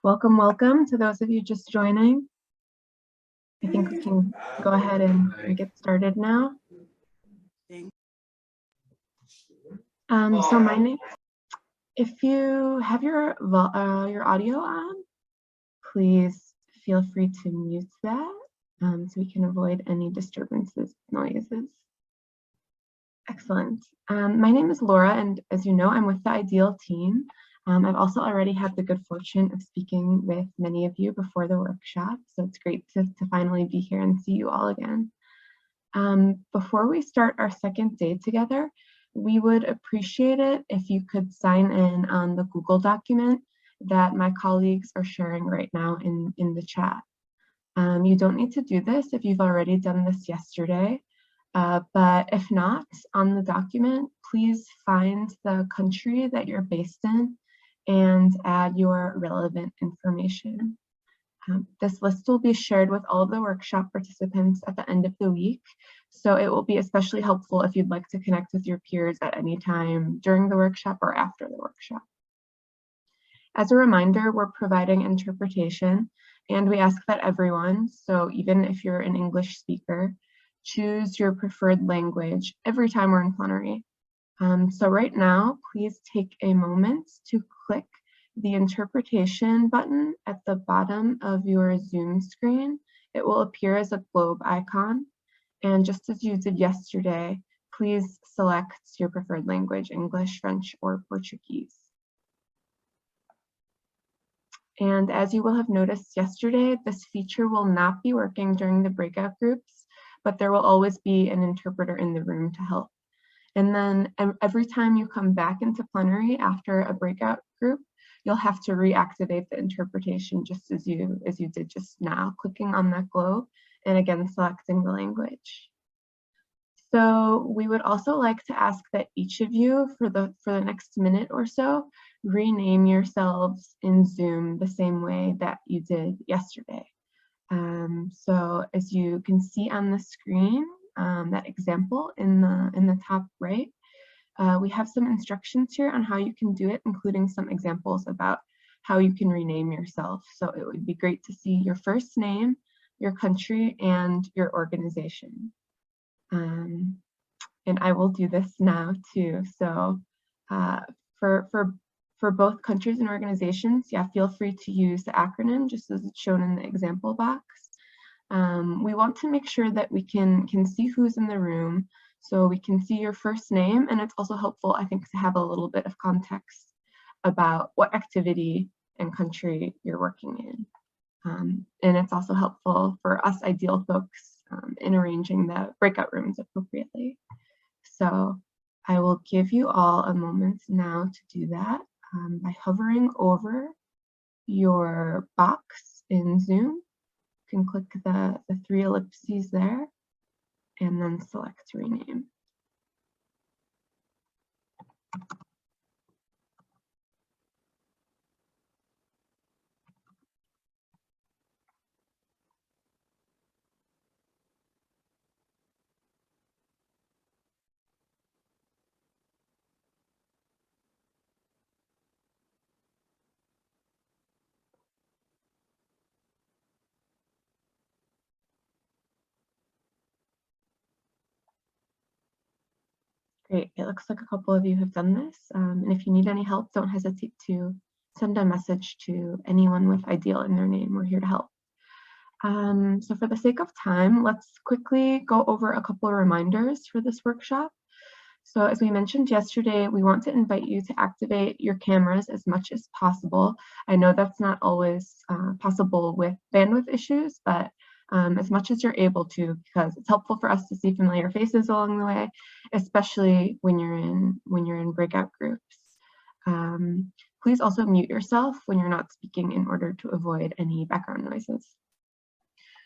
Welcome, welcome to those of you just joining. I think we can go ahead and get started now. So my name, if you have your audio on, please feel free to mute that so we can avoid any disturbances, noises. Excellent. My name is Laura, and as you know, I'm with the IDEAL team. I've also already had the good fortune of speaking with many of you before the workshop, so it's great to finally be here and see you all again. Before we start our second day together, we would appreciate it if you could sign in on the Google document that my colleagues are sharing right now in the chat. You don't need to do this if you've already done this yesterday. But if not, on the document, please find the country that you're based in and add your relevant information. This list will be shared with all of the workshop participants at the end of the week, so it will be especially helpful if you'd like to connect with your peers at any time during the workshop or after the workshop. As a reminder, we're providing interpretation, and we ask that everyone, so even if you're an English speaker, choose your preferred language every time we're in plenary. So right now, please take a moment to click the interpretation button at the bottom of your Zoom screen. It will appear as a globe icon. And just as you did yesterday, please select your preferred language, English, French, or Portuguese. And as you will have noticed yesterday, this feature will not be working during the breakout groups, but there will always be an interpreter in the room to help. And then every time you come back into plenary after a breakout group, you'll have to reactivate the interpretation just as you did just now, clicking on that globe and again selecting the language. So we would also like to ask that each of you for the next minute or so rename yourselves in Zoom the same way that you did yesterday. So as you can see on the screen, that example in the top right, we have some instructions here on how you can do it, including some examples about how you can rename yourself. So it would be great to see your first name, your country, and your organization. And I will do this now too. So for both countries and organizations, yeah, feel free to use the acronym just as it's shown in the example box. We want to make sure that we can see who's in the room, so we can see your first name, and it's also helpful, I think, to have a little bit of context about what activity and country you're working in. And it's also helpful for us IDEAL folks in arranging the breakout rooms appropriately. So I will give you all a moment now to do that by hovering over your box in Zoom. You can click the 3 ellipses there and then select rename. Great, it looks like a couple of you have done this. And if you need any help, don't hesitate to send a message to anyone with IDEAL in their name. We're here to help. So for the sake of time, let's quickly go over a couple of reminders for this workshop. So as we mentioned yesterday, we want to invite you to activate your cameras as much as possible. I know that's not always possible with bandwidth issues, but as much as you're able to, because it's helpful for us to see familiar faces along the way, especially when you're in breakout groups. Please also mute yourself when you're not speaking in order to avoid any background noises.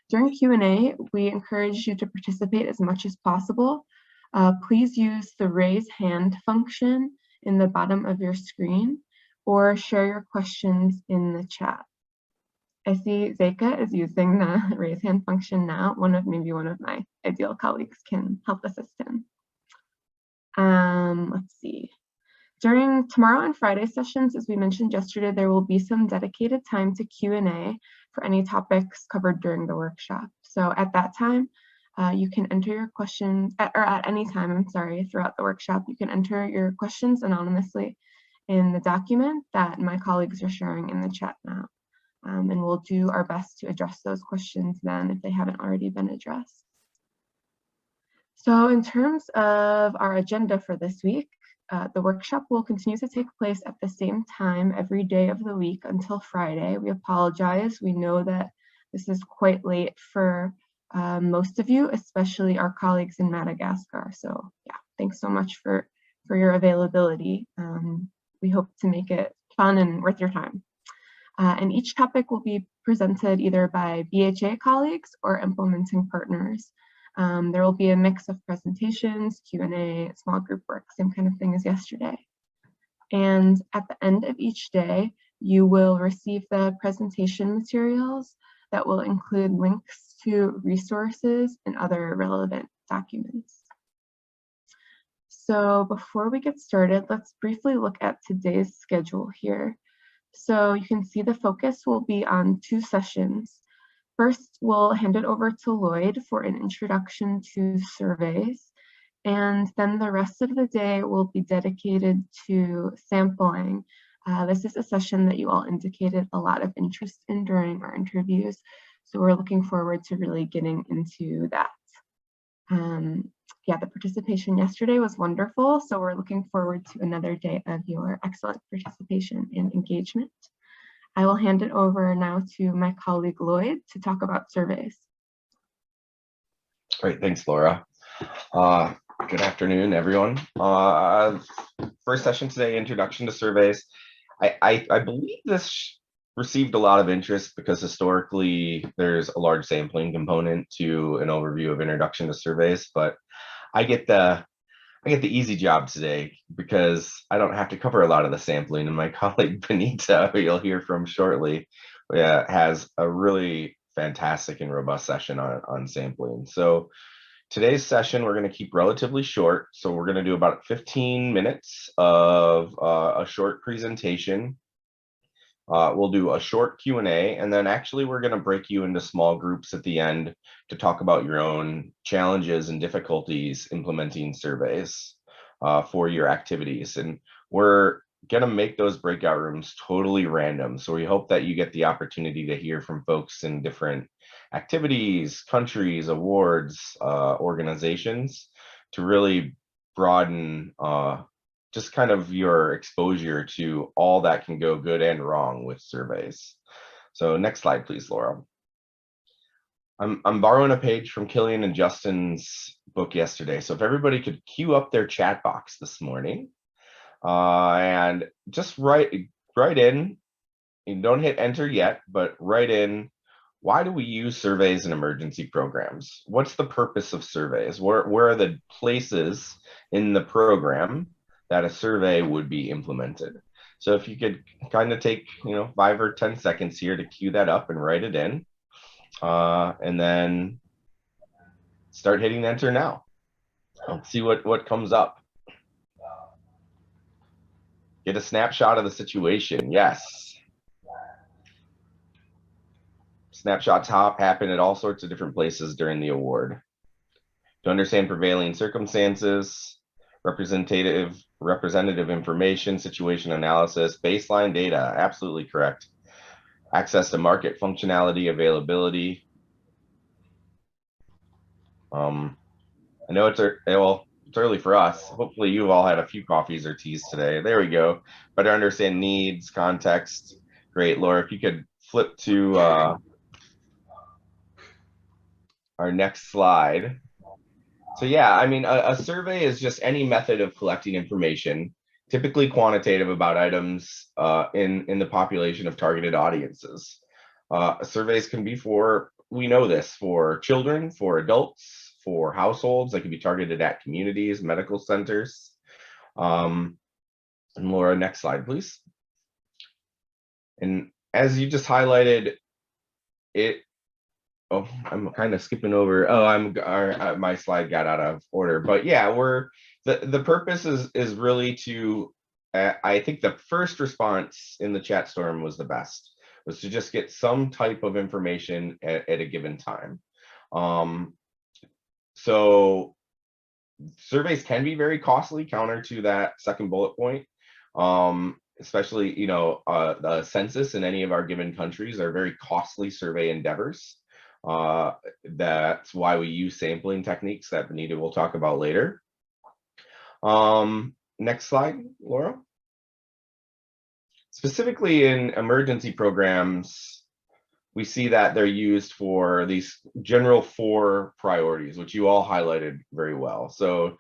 During Q&A, we encourage you to participate as much as possible. Please use the raise hand function in the bottom of your screen or share your questions in the chat. I see Zeka is using the raise hand function now. Maybe one of my IDEAL colleagues can help assist him. Let's see. During tomorrow and Friday sessions, as we mentioned yesterday, there will be some dedicated time to Q&A for any topics covered during the workshop. So at that time, you can enter your questions, or at any time, I'm sorry, throughout the workshop, you can enter your questions anonymously in the document that my colleagues are sharing in the chat now. And we'll do our best to address those questions then if they haven't already been addressed. So in terms of our agenda for this week, the workshop will continue to take place at the same time every day of the week until Friday. We apologize. We know that this is quite late for most of you, especially our colleagues in Madagascar. So yeah, thanks so much for your availability. We hope to make it fun and worth your time. And each topic will be presented either by BHA colleagues or implementing partners. There will be a mix of presentations, Q&A, small group work, same kind of thing as yesterday. And at the end of each day, you will receive the presentation materials that will include links to resources and other relevant documents. So before we get started, let's briefly look at today's schedule here. So you can see the focus will be on 2 sessions. First, we'll hand it over to Lloyd for an introduction to surveys, and then the rest of the day will be dedicated to sampling. This is a session that you all indicated a lot of interest in during our interviews, so we're looking forward to really getting into that. Yeah, the participation yesterday was wonderful, so we're looking forward to another day of your excellent participation and engagement. I will hand it over now to my colleague Lloyd to talk about surveys. Great, thanks, Laura. Good afternoon, everyone. First session today, introduction to surveys. I believe this received a lot of interest because historically there's a large sampling component to an overview of introduction to surveys, but I get the easy job today because I don't have to cover a lot of the sampling, and my colleague Benita, who you'll hear from shortly, has a really fantastic and robust session on sampling. So today's session, we're going to keep relatively short. So we're going to do about 15 minutes of a short presentation. We'll do a short Q&A, and then actually we're going to break you into small groups at the end to talk about your own challenges and difficulties implementing surveys for your activities. And we're going to make those breakout rooms totally random. So we hope that you get the opportunity to hear from folks in different activities, countries, awards, organizations to really broaden just kind of your exposure to all that can go good and wrong with surveys. So next slide, please, Laura. I'm borrowing a page from Killian and Justin's book yesterday. So if everybody could queue up their chat box this morning and just write in, and don't hit enter yet, but write in, why do we use surveys in emergency programs? What's the purpose of surveys? Where are the places in the program that a survey would be implemented? So if you could kind of take 5 or 10 seconds here to queue that up and write it in, and then start hitting enter now. Let's see what comes up. Get a snapshot of the situation. Yes. Snapshots happen at all sorts of different places during the award. To understand prevailing circumstances, representative information, situation analysis, baseline data, absolutely correct. Access to market functionality, availability. I know it's early for us. Hopefully you all had a few coffees or teas today. There we go. Better understand needs, context. Great, Laura, if you could flip to our next slide. So yeah, I mean, a survey is just any method of collecting information, typically quantitative, about items in the population of targeted audiences. Surveys can be for, we know this, for children, for adults, for households. They can be targeted at communities, medical centers. And Laura, next slide, please. And as you just highlighted, I'm kind of skipping over. My slide got out of order. But yeah, the purpose is really to, I think the first response in the chat storm was the best, was to just get some type of information at a given time. So surveys can be very costly, counter to that second bullet point. Especially, the census in any of our given countries are very costly survey endeavors. That's why we use sampling techniques that Benita will talk about later. Next slide, Laura. Specifically in emergency programs, we see that they're used for these general 4 priorities, which you all highlighted very well. So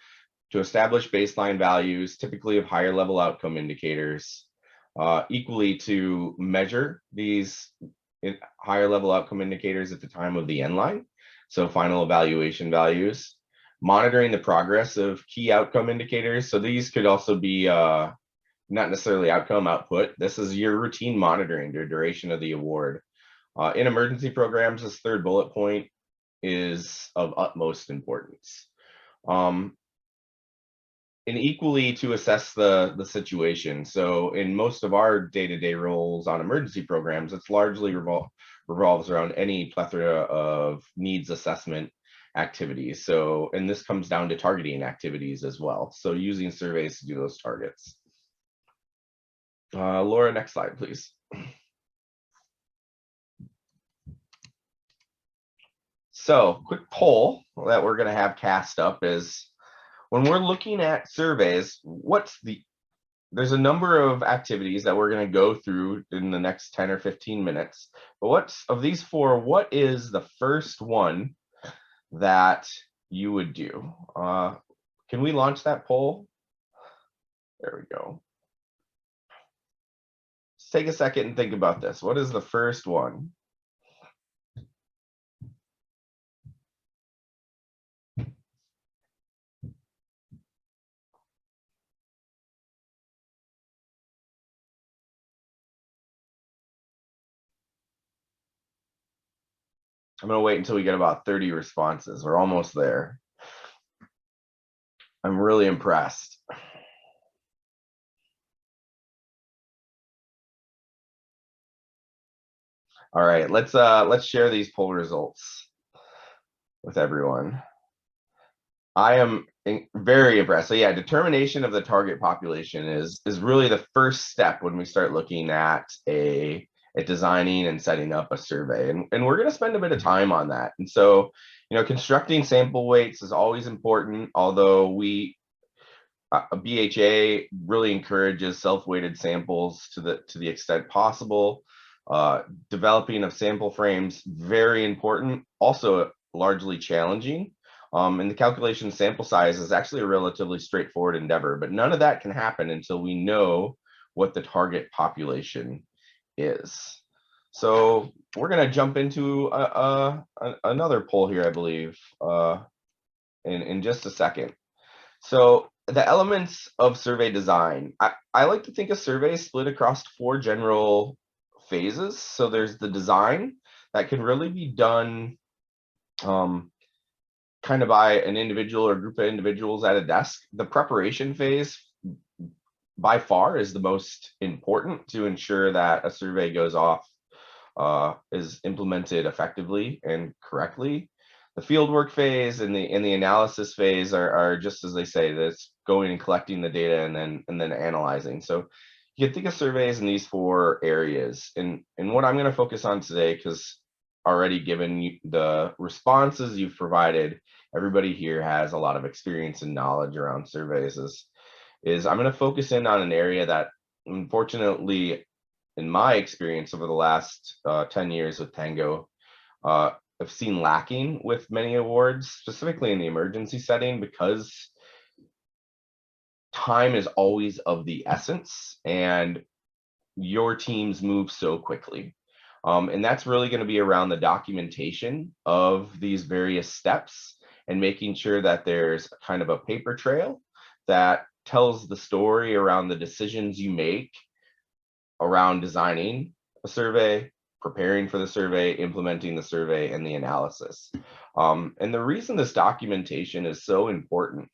to establish baseline values, typically of higher level outcome indicators, equally to measure these higher level outcome indicators at the time of the end line, so final evaluation values, monitoring the progress of key outcome indicators. So these could also be not necessarily outcome output. This is your routine monitoring the duration of the award. In emergency programs, this third bullet point is of utmost importance. And equally to assess the situation. So in most of our day-to-day roles on emergency programs, it's largely revolves around any plethora of needs assessment activities. So, and this comes down to targeting activities as well. So using surveys to do those targets. Laura, next slide, please. So quick poll that we're going to have cast up is, when we're looking at surveys, there's a number of activities that we're going to go through in the next 10 or 15 minutes. But of these 4, what is the first one that you would do? Can we launch that poll? There we go. Let's take a second and think about this. What is the first one? I'm going to wait until we get about 30 responses. We're almost there. I'm really impressed. All right, let's share these poll results with everyone. I am very impressed. So yeah, determination of the target population is really the first step when we start looking at designing and setting up a survey, and we're going to spend a bit of time on that. And so, constructing sample weights is always important, although BHA really encourages self-weighted samples to the extent possible. Developing of sample frames, very important, also largely challenging. And the calculation sample size is actually a relatively straightforward endeavor, but none of that can happen until we know what the target population is. So we're going to jump into another poll here, I believe, in just a second. So the elements of survey design, I like to think of surveys split across 4 general phases. So there's the design that can really be done kind of by an individual or group of individuals at a desk. The preparation phase by far is the most important to ensure that a survey goes off, is implemented effectively and correctly. The fieldwork phase and the analysis phase are just as they say, that's going and collecting the data and then analyzing. So you can think of surveys in these 4 areas. And what I'm going to focus on today, because already given the responses you've provided, everybody here has a lot of experience and knowledge around surveys, is I'm going to focus in on an area that, unfortunately, in my experience over the last 10 years with Tango, I've seen lacking with many awards, specifically in the emergency setting, because time is always of the essence and your teams move so quickly. And that's really going to be around the documentation of these various steps and making sure that there's kind of a paper trail that tells the story around the decisions you make around designing a survey, preparing for the survey, implementing the survey, and the analysis. And the reason this documentation is so important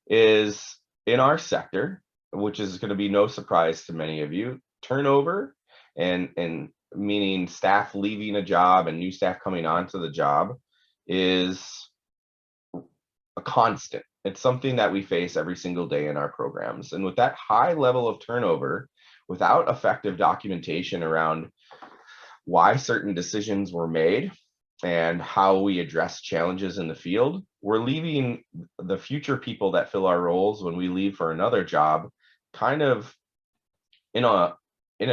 is in our sector, which is going to be no surprise to many of you, turnover and meaning staff leaving a job and new staff coming onto the job is a constant. It's something that we face every single day in our programs. And with that high level of turnover, without effective documentation around why certain decisions were made and how we address challenges in the field, we're leaving the future people that fill our roles when we leave for another job kind of in a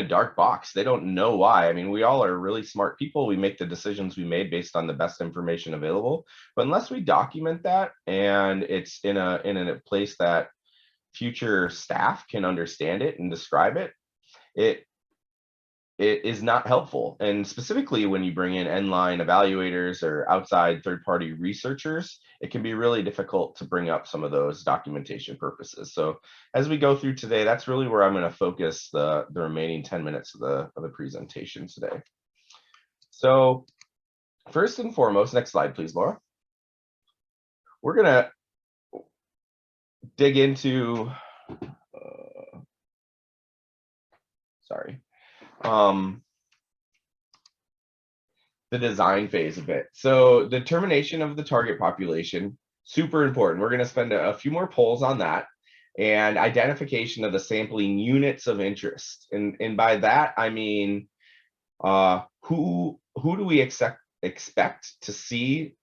dark box. They don't know why. I mean, we all are really smart people. We make the decisions we made based on the best information available. But unless we document that and it's in a place that future staff can understand it and describe it, it is not helpful. And specifically when you bring in end-line evaluators or outside third-party researchers, it can be really difficult to bring up some of those documentation purposes. So as we go through today, that's really where I'm going to focus the remaining 10 minutes of the presentation today. So first and foremost, next slide, please, Laura. We're going to dig into, the design phase of it. So determination of the target population, super important. We're going to spend a few more polls on that, and identification of the sampling units of interest. And by that, I mean, who do we expect to see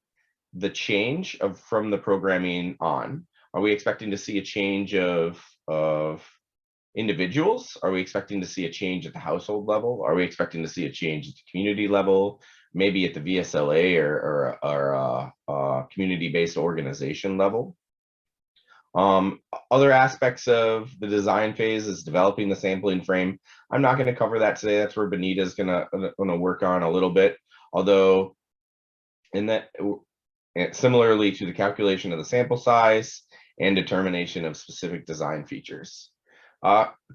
the change from the programming on? Are we expecting to see a change of individuals? Are we expecting to see a change at the household level? Are we expecting to see a change at the community level? Maybe at the VSLA or community-based organization level? Other aspects of the design phase is developing the sampling frame. I'm not going to cover that today. That's where Benita is going to work on a little bit. Although, similarly to the calculation of the sample size and determination of specific design features.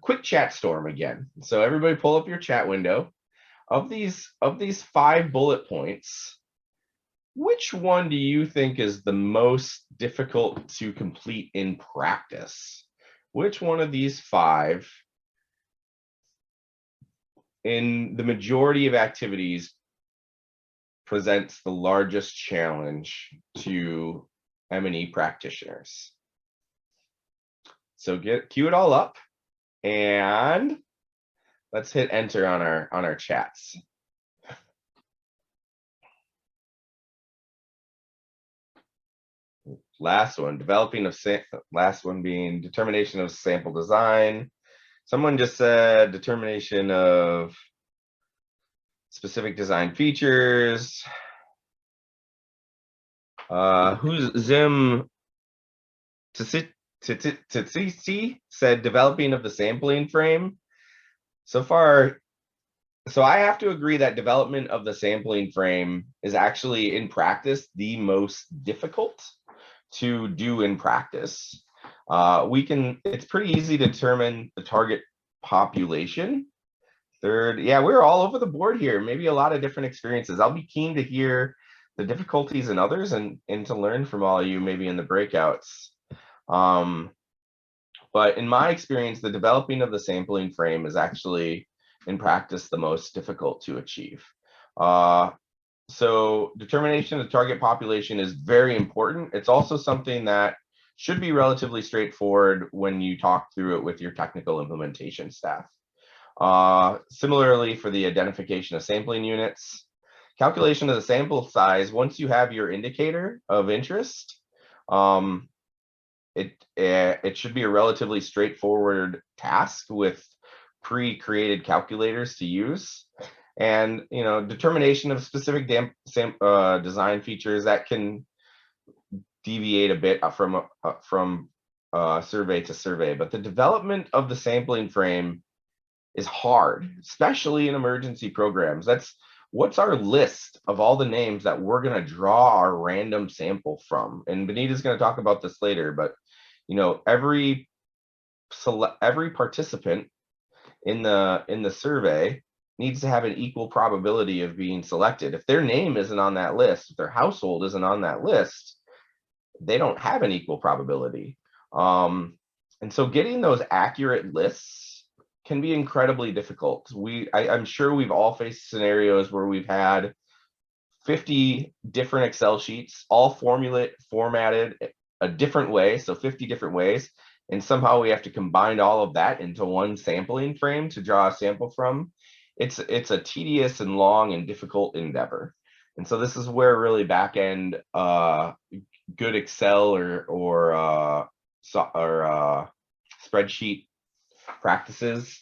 Quick chat storm again. So everybody pull up your chat window. Of these 5 bullet points, which one do you think is the most difficult to complete in practice? Which one of these 5 in the majority of activities presents the largest challenge to M&E practitioners? So cue it all up and let's hit enter on our chats. Last one, last one being determination of sample design. Someone just said determination of specific design features. Who's Zim Tsitsi said developing of the sampling frame. So far, so I have to agree that development of the sampling frame is actually in practice the most difficult to do in practice. It's pretty easy to determine the target population. Third, yeah, we're all over the board here, maybe a lot of different experiences. I'll be keen to hear the difficulties in others and to learn from all of you maybe in the breakouts. But in my experience, the developing of the sampling frame is actually in practice the most difficult to achieve. So determination of the target population is very important. It's also something that should be relatively straightforward when you talk through it with your technical implementation staff. Similarly, for the identification of sampling units, calculation of the sample size, once you have your indicator of interest, it should be a relatively straightforward task with pre-created calculators to use. And determination of specific design features that can deviate a bit from survey to survey, but the development of the sampling frame is hard, especially in emergency programs. What's our list of all the names that we're going to draw our random sample from? And Benita's going to talk about this later, but every participant in the survey needs to have an equal probability of being selected. If their name isn't on that list, if their household isn't on that list, they don't have an equal probability. And so getting those accurate lists can be incredibly difficult. I'm sure we've all faced scenarios where we've had 50 different Excel sheets, all formatted a different way, so 50 different ways, and somehow we have to combine all of that into one sampling frame to draw a sample from. It's a tedious and long and difficult endeavor. And so this is where really back-end good Excel or spreadsheet practices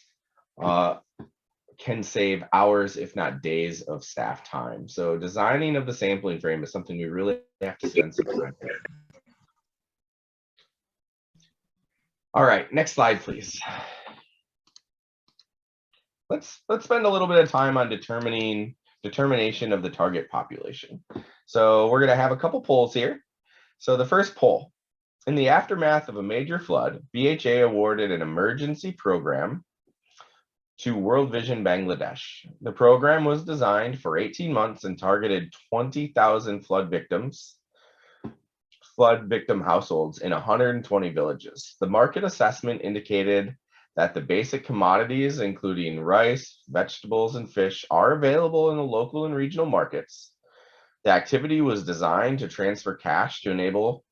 can save hours, if not days, of staff time. So designing of the sampling frame is something we really have to spend some time with. All right, next slide, please. Let's spend a little bit of time on determination of the target population. So we're going to have a couple polls here. So the first poll: in the aftermath of a major flood, BHA awarded an emergency program to World Vision Bangladesh. The program was designed for 18 months and targeted 20,000 flood victim households in 120 villages. The market assessment indicated that the basic commodities, including rice, vegetables, and fish, are available in the local and regional markets. The activity was designed to transfer cash to enable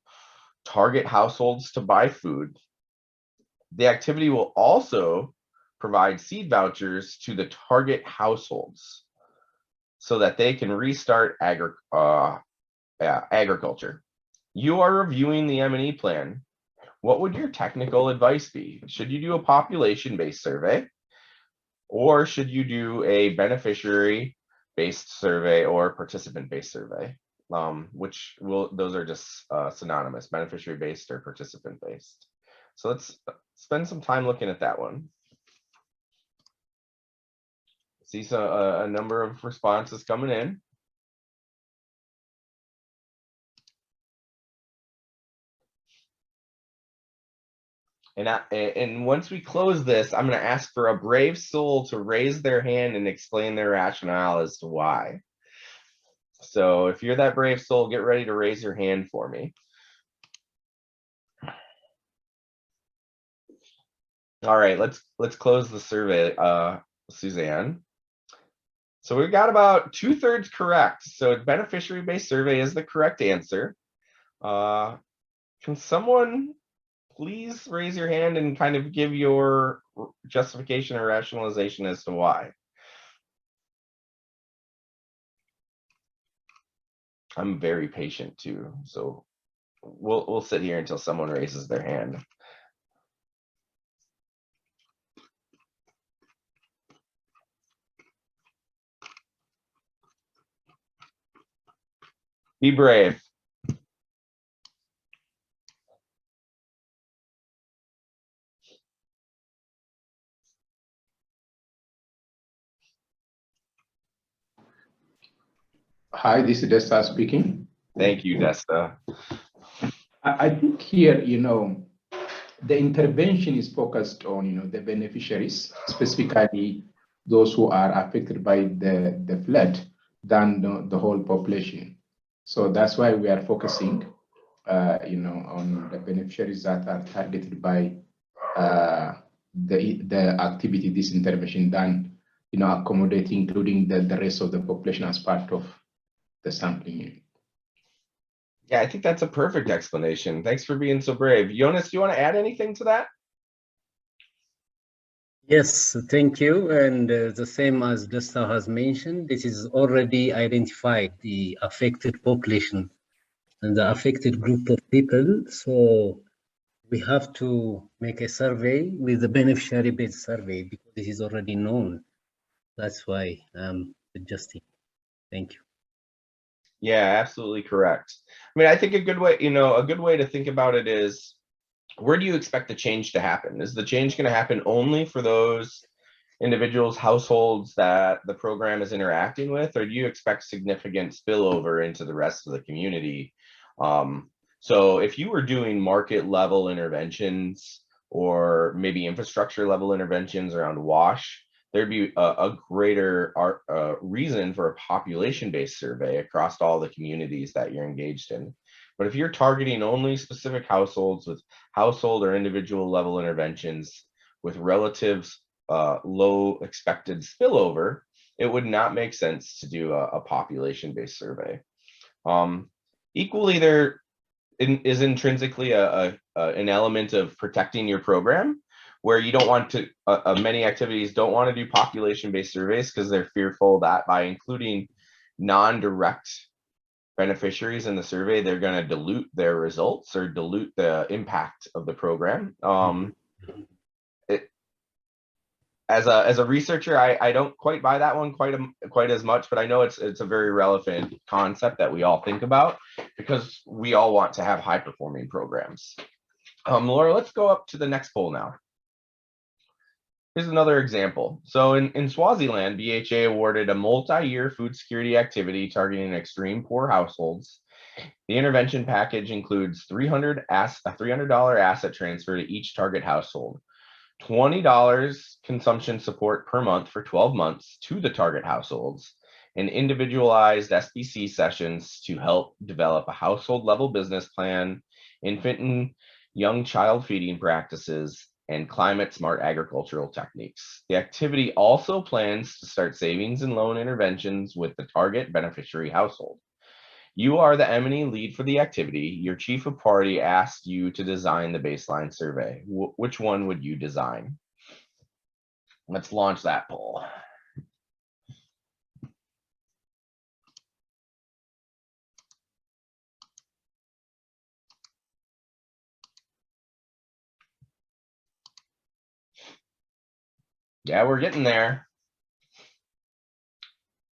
target households to buy food. The activity will also provide seed vouchers to the target households so that they can restart agriculture. You are reviewing the M&E plan. What would your technical advice be? Should you do a population-based survey, or should you do a beneficiary-based survey or participant-based survey? Those are just synonymous, beneficiary-based or participant-based. So let's spend some time looking at that one. See a number of responses coming in. And once we close this, I'm going to ask for a brave soul to raise their hand and explain their rationale as to why. So if you're that brave soul, get ready to raise your hand for me. All right, let's close the survey, Suzanne. So we've got about 2/3 correct. So beneficiary-based survey is the correct answer. Can someone please raise your hand and kind of give your justification or rationalization as to why? I'm very patient too, so we'll sit here until someone raises their hand. Be brave. Hi, this is Desta speaking. Thank you, Desta. I think here, the intervention is focused on, the beneficiaries, specifically those who are affected by the flood, than the whole population. So that's why we are focusing, on the beneficiaries that are targeted by the activity, this intervention, than, accommodating, including the rest of the population as part of the sampling. Yeah, I think that's a perfect explanation. Thanks for being so brave. Jonas, do you want to add anything to that? Yes, thank you. And the same as Desta has mentioned, this is already identified, the affected population and the affected group of people. So we have to make a survey with the beneficiary-based survey because this is already known. That's why I'm adjusting. Thank you. Yeah, absolutely correct. I mean, I think a good way to think about it is, where do you expect the change to happen? Is the change going to happen only for those individuals, households that the program is interacting with, or do you expect significant spillover into the rest of the community? So if you were doing market level interventions or maybe infrastructure level interventions around WASH, there'd be a greater reason for a population-based survey across all the communities that you're engaged in. But if you're targeting only specific households with household or individual level interventions with relatives low expected spillover, it would not make sense to do a population-based survey. Equally, there is intrinsically an element of protecting your program, where you don't want to, many activities don't want to do population-based surveys because they're fearful that by including non-direct beneficiaries in the survey, they're going to dilute their results or dilute the impact of the program. As a researcher, I don't quite buy that one quite as much, but I know it's a very relevant concept that we all think about because we all want to have high performing programs. Laura, let's go up to the next poll now. Here's another example. So in Swaziland, BHA awarded a multi-year food security activity targeting extreme poor households. The intervention package includes a $300 asset transfer to each target household, $20 consumption support per month for 12 months to the target households, and individualized SBC sessions to help develop a household level business plan, infant and young child feeding practices, and climate smart agricultural techniques. The activity also plans to start savings and loan interventions with the target beneficiary household. You are the M&E lead for the activity. Your chief of party asked you to design the baseline survey. Which one would you design? Let's launch that poll. Yeah, we're getting there.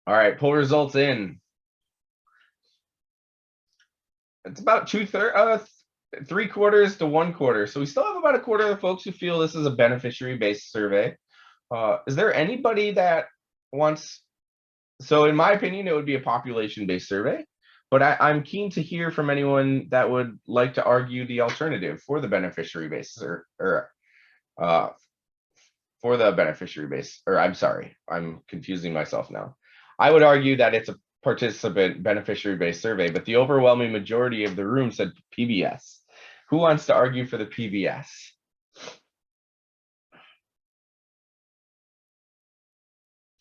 All right, poll results in. It's about 3/4 to 1/4. So we still have about a quarter of the folks who feel this is a beneficiary-based survey. Is there anybody that wants, so in my opinion, it would be a population-based survey, but I'm keen to hear from anyone that would like to argue the alternative for the beneficiary-based for the beneficiary base, or I'm sorry, I'm confusing myself now. I would argue that it's a participant beneficiary based survey, but the overwhelming majority of the room said PBS. Who wants to argue for the PBS?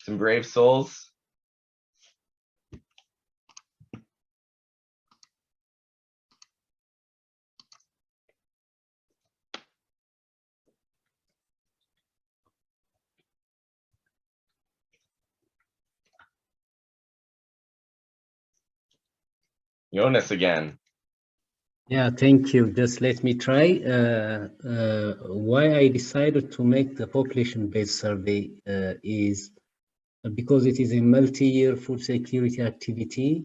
Some brave souls. Jonas again. Yeah, thank you. Just let me try. Why I decided to make the population-based survey is because it is a multi-year food security activity,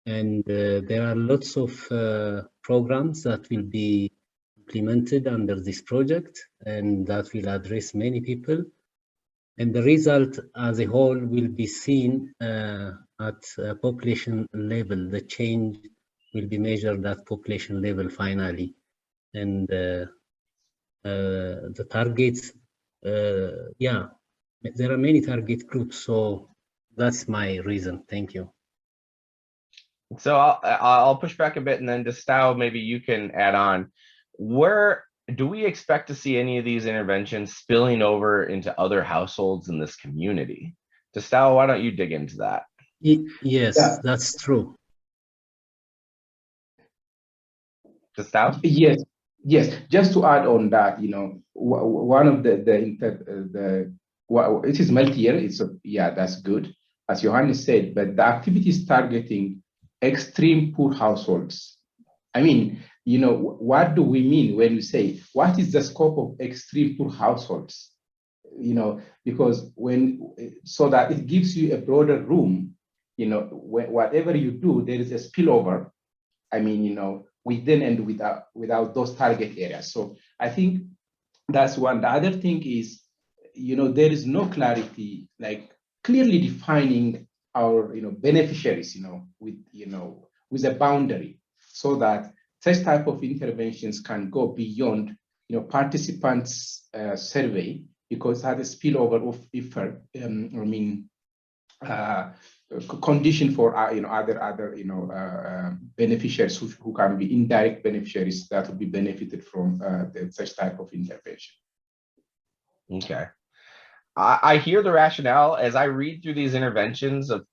and there are lots of programs that will be implemented under this project, and that will address many people. And the result as a whole will be seen at population level. The change will be measured at population level finally. And the targets, yeah, there are many target groups. So that's my reason. Thank you. So I'll push back a bit, and then Destau, maybe you can add on. Where do we expect to see any of these interventions spilling over into other households in this community? Destau, why don't you dig into that? Yes, yeah. That's true. Destau? Yes. Just to add on that, you know, one of it is multi-year. That's good, as Johannes said. But the activity is targeting extreme poor households. I mean, you know, what do we mean when we say what is the scope of extreme poor households? You know, because so that it gives you a broader room. You know, whatever you do, there is a spillover. I mean, you know, within and without those target areas. So I think that's one. The other thing is, you know, there is no clarity, like clearly defining our, you know, beneficiaries, you know, with a boundary, so that such type of interventions can go beyond, you know, participants' survey, because it has a spillover of effort. condition for other beneficiaries who can be indirect beneficiaries that will be benefited from such type of intervention. Okay. I hear the rationale as I read through these interventions of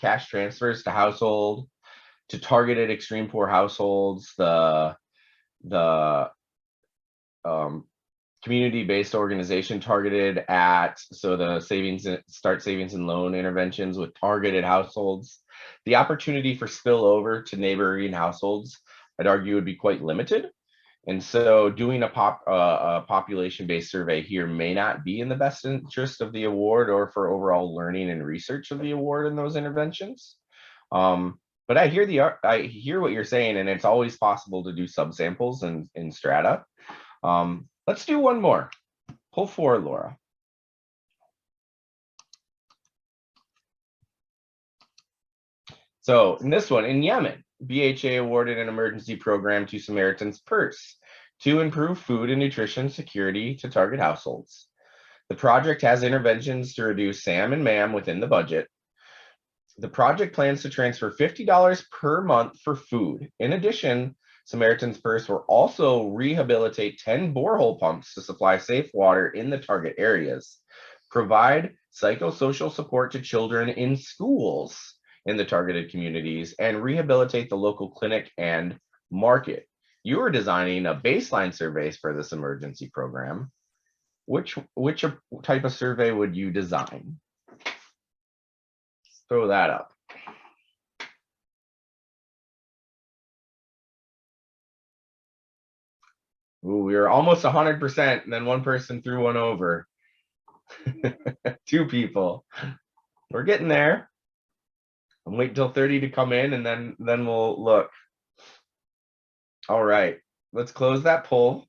cash transfers to household, to targeted extreme poor households, the community-based organization targeted at, so the start savings and loan interventions with targeted households. The opportunity for spillover to neighboring households, I'd argue, would be quite limited. And so doing a population-based survey here may not be in the best interest of the award or for overall learning and research of the award in those interventions. But I hear what you're saying, and it's always possible to do subsamples in strata. Let's do one more. Pull forward, Laura. So in this one, in Yemen, BHA awarded an emergency program to Samaritan's Purse to improve food and nutrition security to target households. The project has interventions to reduce SAM and MAM within the budget. The project plans to transfer $50 per month for food. In addition, Samaritan's Purse will also rehabilitate 10 borehole pumps to supply safe water in the target areas, provide psychosocial support to children in schools in the targeted communities, and rehabilitate the local clinic and market. You are designing a baseline surveys for this emergency program. Which type of survey would you design? Throw that up. Ooh, we were almost 100%, and then one person threw one over. 2 people. We're getting there. I'm waiting till 30 to come in, and then we'll look. All right, let's close that poll.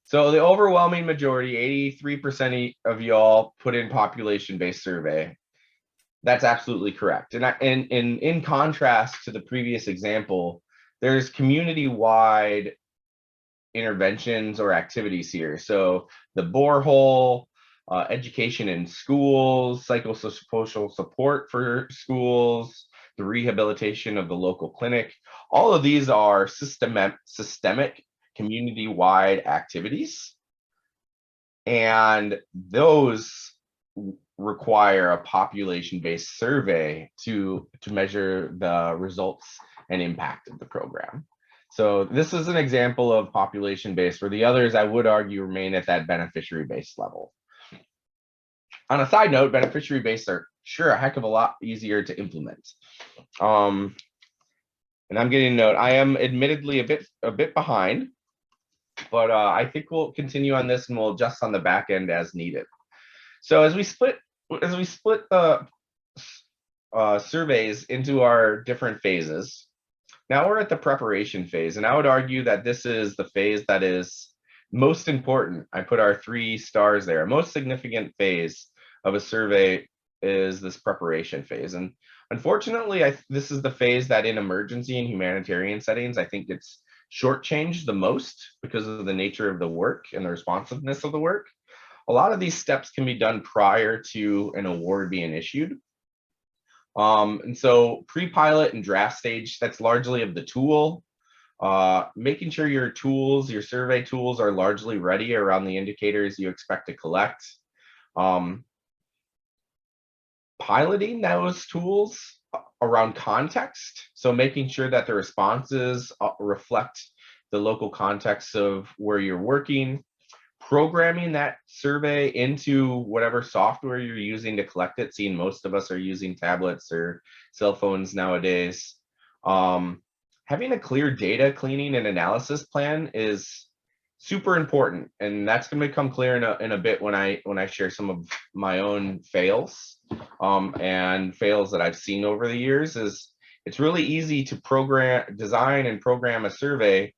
So the overwhelming majority, 83% of y'all put in population-based survey. That's absolutely correct. And in contrast to the previous example, there's community-wide interventions or activities here. So the borehole, education in schools, psychosocial support for schools, the rehabilitation of the local clinic. All of these are systemic community-wide activities. And those require a population-based survey to measure the results and impact of the program. So this is an example of population-based, where the others, I would argue, remain at that beneficiary-based level. On a side note, beneficiary-based are sure a heck of a lot easier to implement. And I'm getting a note. I am admittedly a bit behind, but I think we'll continue on this and we'll adjust on the back end as needed. So as we split the surveys into our different phases, now we're at the preparation phase, and I would argue that this is the phase that is most important. I put our 3 stars there. Most significant phase of a survey is this preparation phase. And unfortunately, this is the phase that in emergency and humanitarian settings, I think it's shortchanged the most because of the nature of the work and the responsiveness of the work. A lot of these steps can be done prior to an award being issued. And so pre-pilot and draft stage, that's largely of the tool. Making sure your survey tools are largely ready around the indicators you expect to collect. Piloting those tools around context. So making sure that the responses reflect the local context of where you're working. Programming that survey into whatever software you're using to collect it. Seeing most of us are using tablets or cell phones nowadays. Having a clear data cleaning and analysis plan is super important, and that's going to become clear in a bit when I share some of my own fails and fails that I've seen over the years. Is it's really easy to design and program a survey,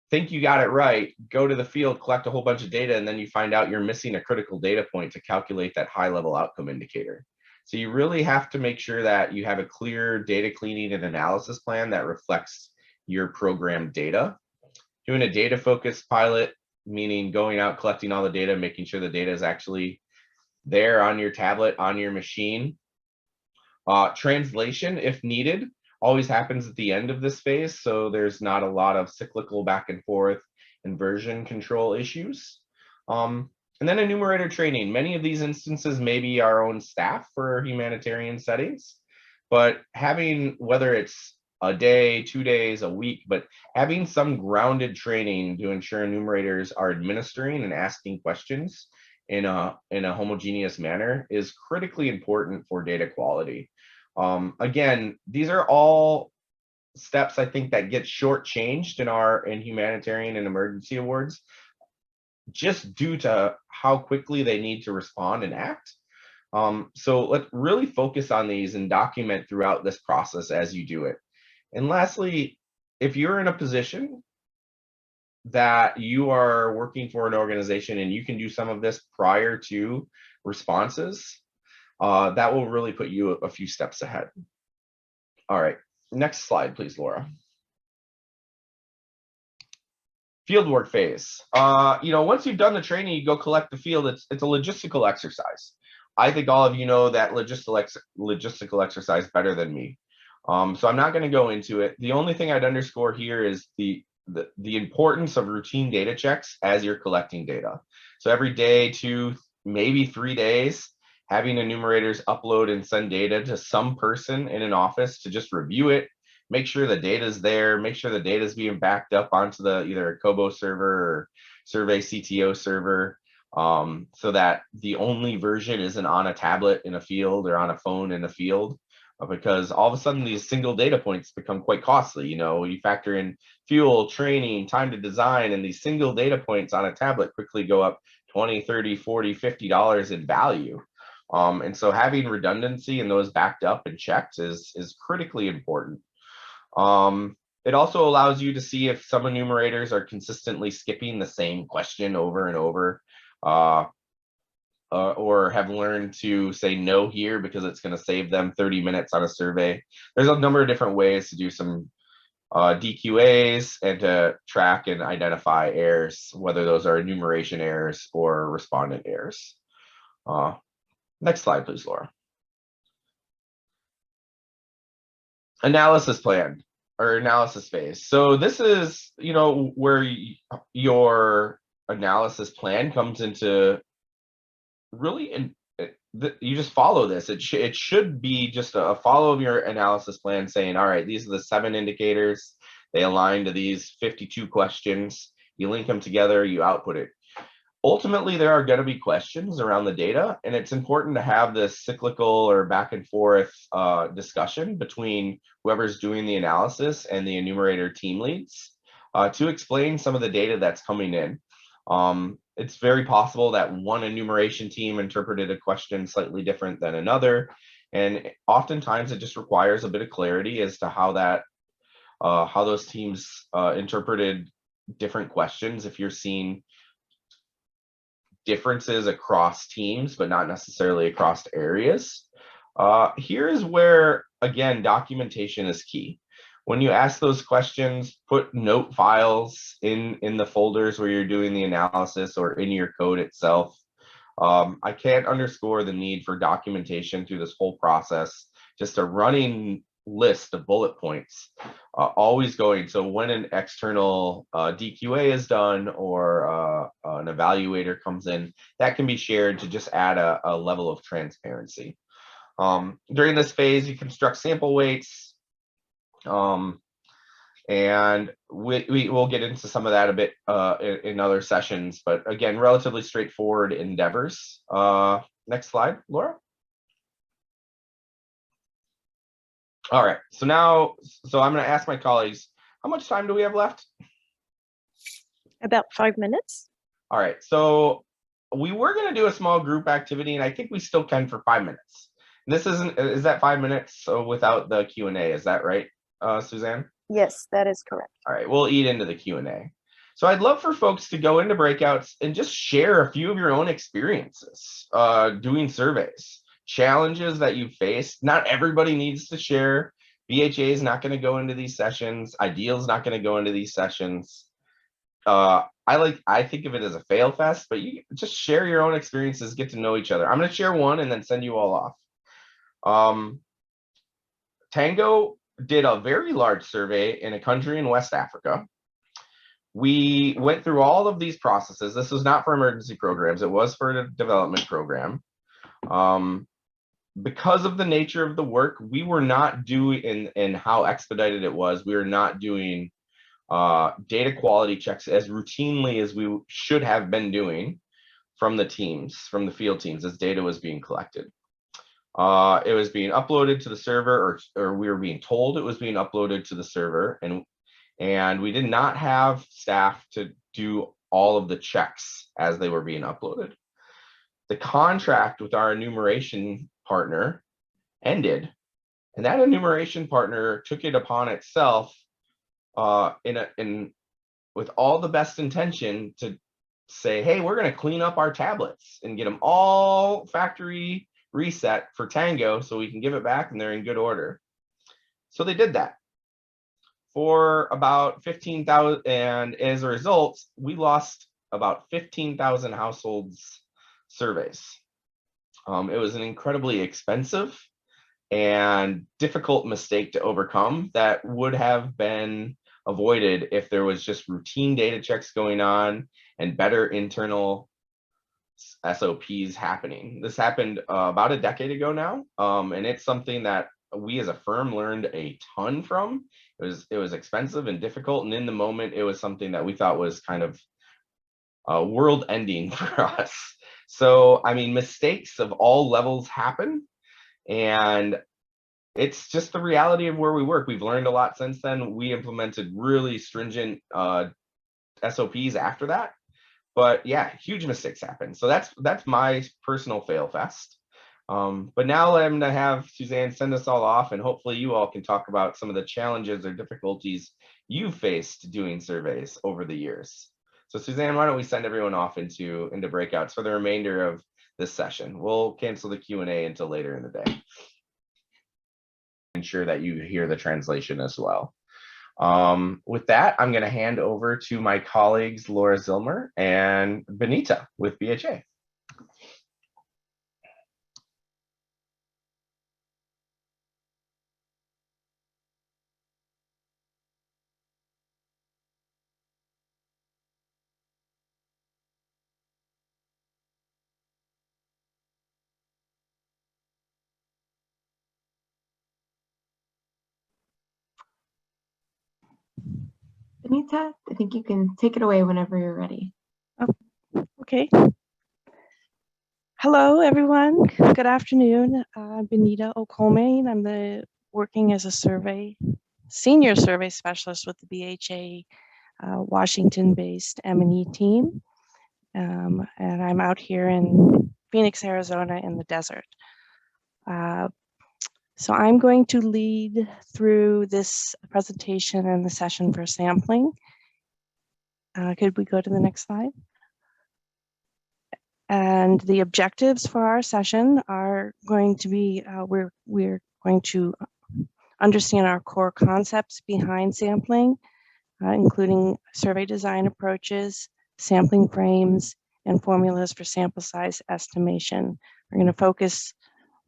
think you got it right, go to the field, collect a whole bunch of data, and then you find out you're missing a critical data point to calculate that high-level outcome indicator. So you really have to make sure that you have a clear data cleaning and analysis plan that reflects your program data. Doing a data-focused pilot, meaning going out, collecting all the data, making sure the data is actually there on your tablet, on your machine. Translation, if needed, always happens at the end of this phase, so there's not a lot of cyclical back and forth and version control issues. And then enumerator training. Many of these instances may be our own staff for humanitarian settings, but having, whether it's a day, 2 days, a week, but having some grounded training to ensure enumerators are administering and asking questions in a homogeneous manner is critically important for data quality. Again, these are all steps I think that get shortchanged in humanitarian and emergency awards, just due to how quickly they need to respond and act. So let's really focus on these and document throughout this process as you do it. And lastly, if you're in a position that you are working for an organization and you can do some of this prior to responses, that will really put you a few steps ahead. All right, next slide, please, Laura. Fieldwork phase. Once you've done the training, you go collect the field. It's a logistical exercise. I think all of you know that logistical exercise better than me. So I'm not going to go into it. The only thing I'd underscore here is the importance of routine data checks as you're collecting data. So every day, 2, maybe 3 days, having enumerators upload and send data to some person in an office to just review it, make sure the data is there, make sure the data is being backed up onto either a Kobo server or Survey CTO server, so that the only version isn't on a tablet in a field or on a phone in a field, because all of a sudden these single data points become quite costly. You factor in fuel, training, time to design, and these single data points on a tablet quickly go up $20, $30, $40, $50 in value. And so having redundancy and those backed up and checked is critically important. It also allows you to see if some enumerators are consistently skipping the same question over and over, or have learned to say no here because it's going to save them 30 minutes on a survey. There's a number of different ways to do some DQAs and to track and identify errors, whether those are enumeration errors or respondent errors. Next slide, please, Laura. Analysis plan or analysis phase. So this is, where your analysis plan comes into really, and you just follow this. It should be just a follow of your analysis plan saying, all right, these are the 7 indicators. They align to these 52 questions. You link them together, you output it. Ultimately, there are going to be questions around the data, and it's important to have this cyclical or back and forth discussion between whoever's doing the analysis and the enumerator team leads to explain some of the data that's coming in. It's very possible that one enumeration team interpreted a question slightly different than another, and oftentimes it just requires a bit of clarity as to how those teams interpreted different questions. If you're seeing differences across teams, but not necessarily across areas. Here is where, again, documentation is key. When you ask those questions, put note files in the folders where you're doing the analysis or in your code itself. I can't underscore the need for documentation through this whole process, just a running list of bullet points, always going. So when an external DQA is done or an evaluator comes in, that can be shared to just add a level of transparency. During this phase, you construct sample weights, and we will get into some of that a bit in other sessions, but again, relatively straightforward endeavors. Next slide, Laura. All right, so I'm going to ask my colleagues, how much time do we have left? About 5 minutes. All right, so we were going to do a small group activity, and I think we still can for 5 minutes. Is that 5 minutes without the Q&A? Is that right, Suzanne? Yes, that is correct. All right, we'll eat into the Q&A. So I'd love for folks to go into breakouts and just share a few of your own experiences doing surveys. Challenges that you've faced. Not everybody needs to share. BHA is not going to go into these sessions. Ideal is not going to go into these sessions. I think of it as a fail fest, but you just share your own experiences, get to know each other. I'm going to share one and then send you all off. Tango did a very large survey in a country in West Africa. We went through all of these processes. This was not for emergency programs. It was for a development program. Because of the nature of the work, we were not doing, and how expedited it was, we were not doing data quality checks as routinely as we should have been doing from the teams, from the field teams, as data was being collected. It was being uploaded to the server, or we were being told it was being uploaded to the server, and we did not have staff to do all of the checks as they were being uploaded. The contract with our enumeration partner ended, and that enumeration partner took it upon itself with all the best intention to say, hey, we're going to clean up our tablets and get them all factory reset for Tango so we can give it back and they're in good order. So they did that for about 15,000, and as a result, we lost about 15,000 households surveys. It was an incredibly expensive and difficult mistake to overcome that would have been avoided if there was just routine data checks going on and better internal SOPs happening. This happened about a decade ago now, and it's something that we as a firm learned a ton from. It was expensive and difficult, and in the moment, it was something that we thought was kind of world-ending for us. So, I mean, mistakes of all levels happen, and it's just the reality of where we work. We've learned a lot since then. We implemented really stringent SOPs after that. But yeah, huge mistakes happen. So that's my personal fail fest. But now I'm gonna have Suzanne send us all off, and hopefully you all can talk about some of the challenges or difficulties you've faced doing surveys over the years. So Suzanne, why don't we send everyone off into breakouts for the remainder of this session? We'll cancel the Q&A until later in the day. Ensure that you hear the translation as well. With that, I'm going to hand over to my colleagues, Laura Zilmer and Benita with BHA. Benita, I think you can take it away whenever you're ready. Okay. Hello, everyone. Good afternoon. I'm Benita Okome. I'm working as a senior survey specialist with the BHA Washington-based M&E team. And I'm out here in Phoenix, Arizona in the desert. So I'm going to lead through this presentation and the session for sampling. Could we go to the next slide? And the objectives for our session are going to be, we're going to understand our core concepts behind sampling, including survey design approaches, sampling frames, and formulas for sample size estimation. We're going to focus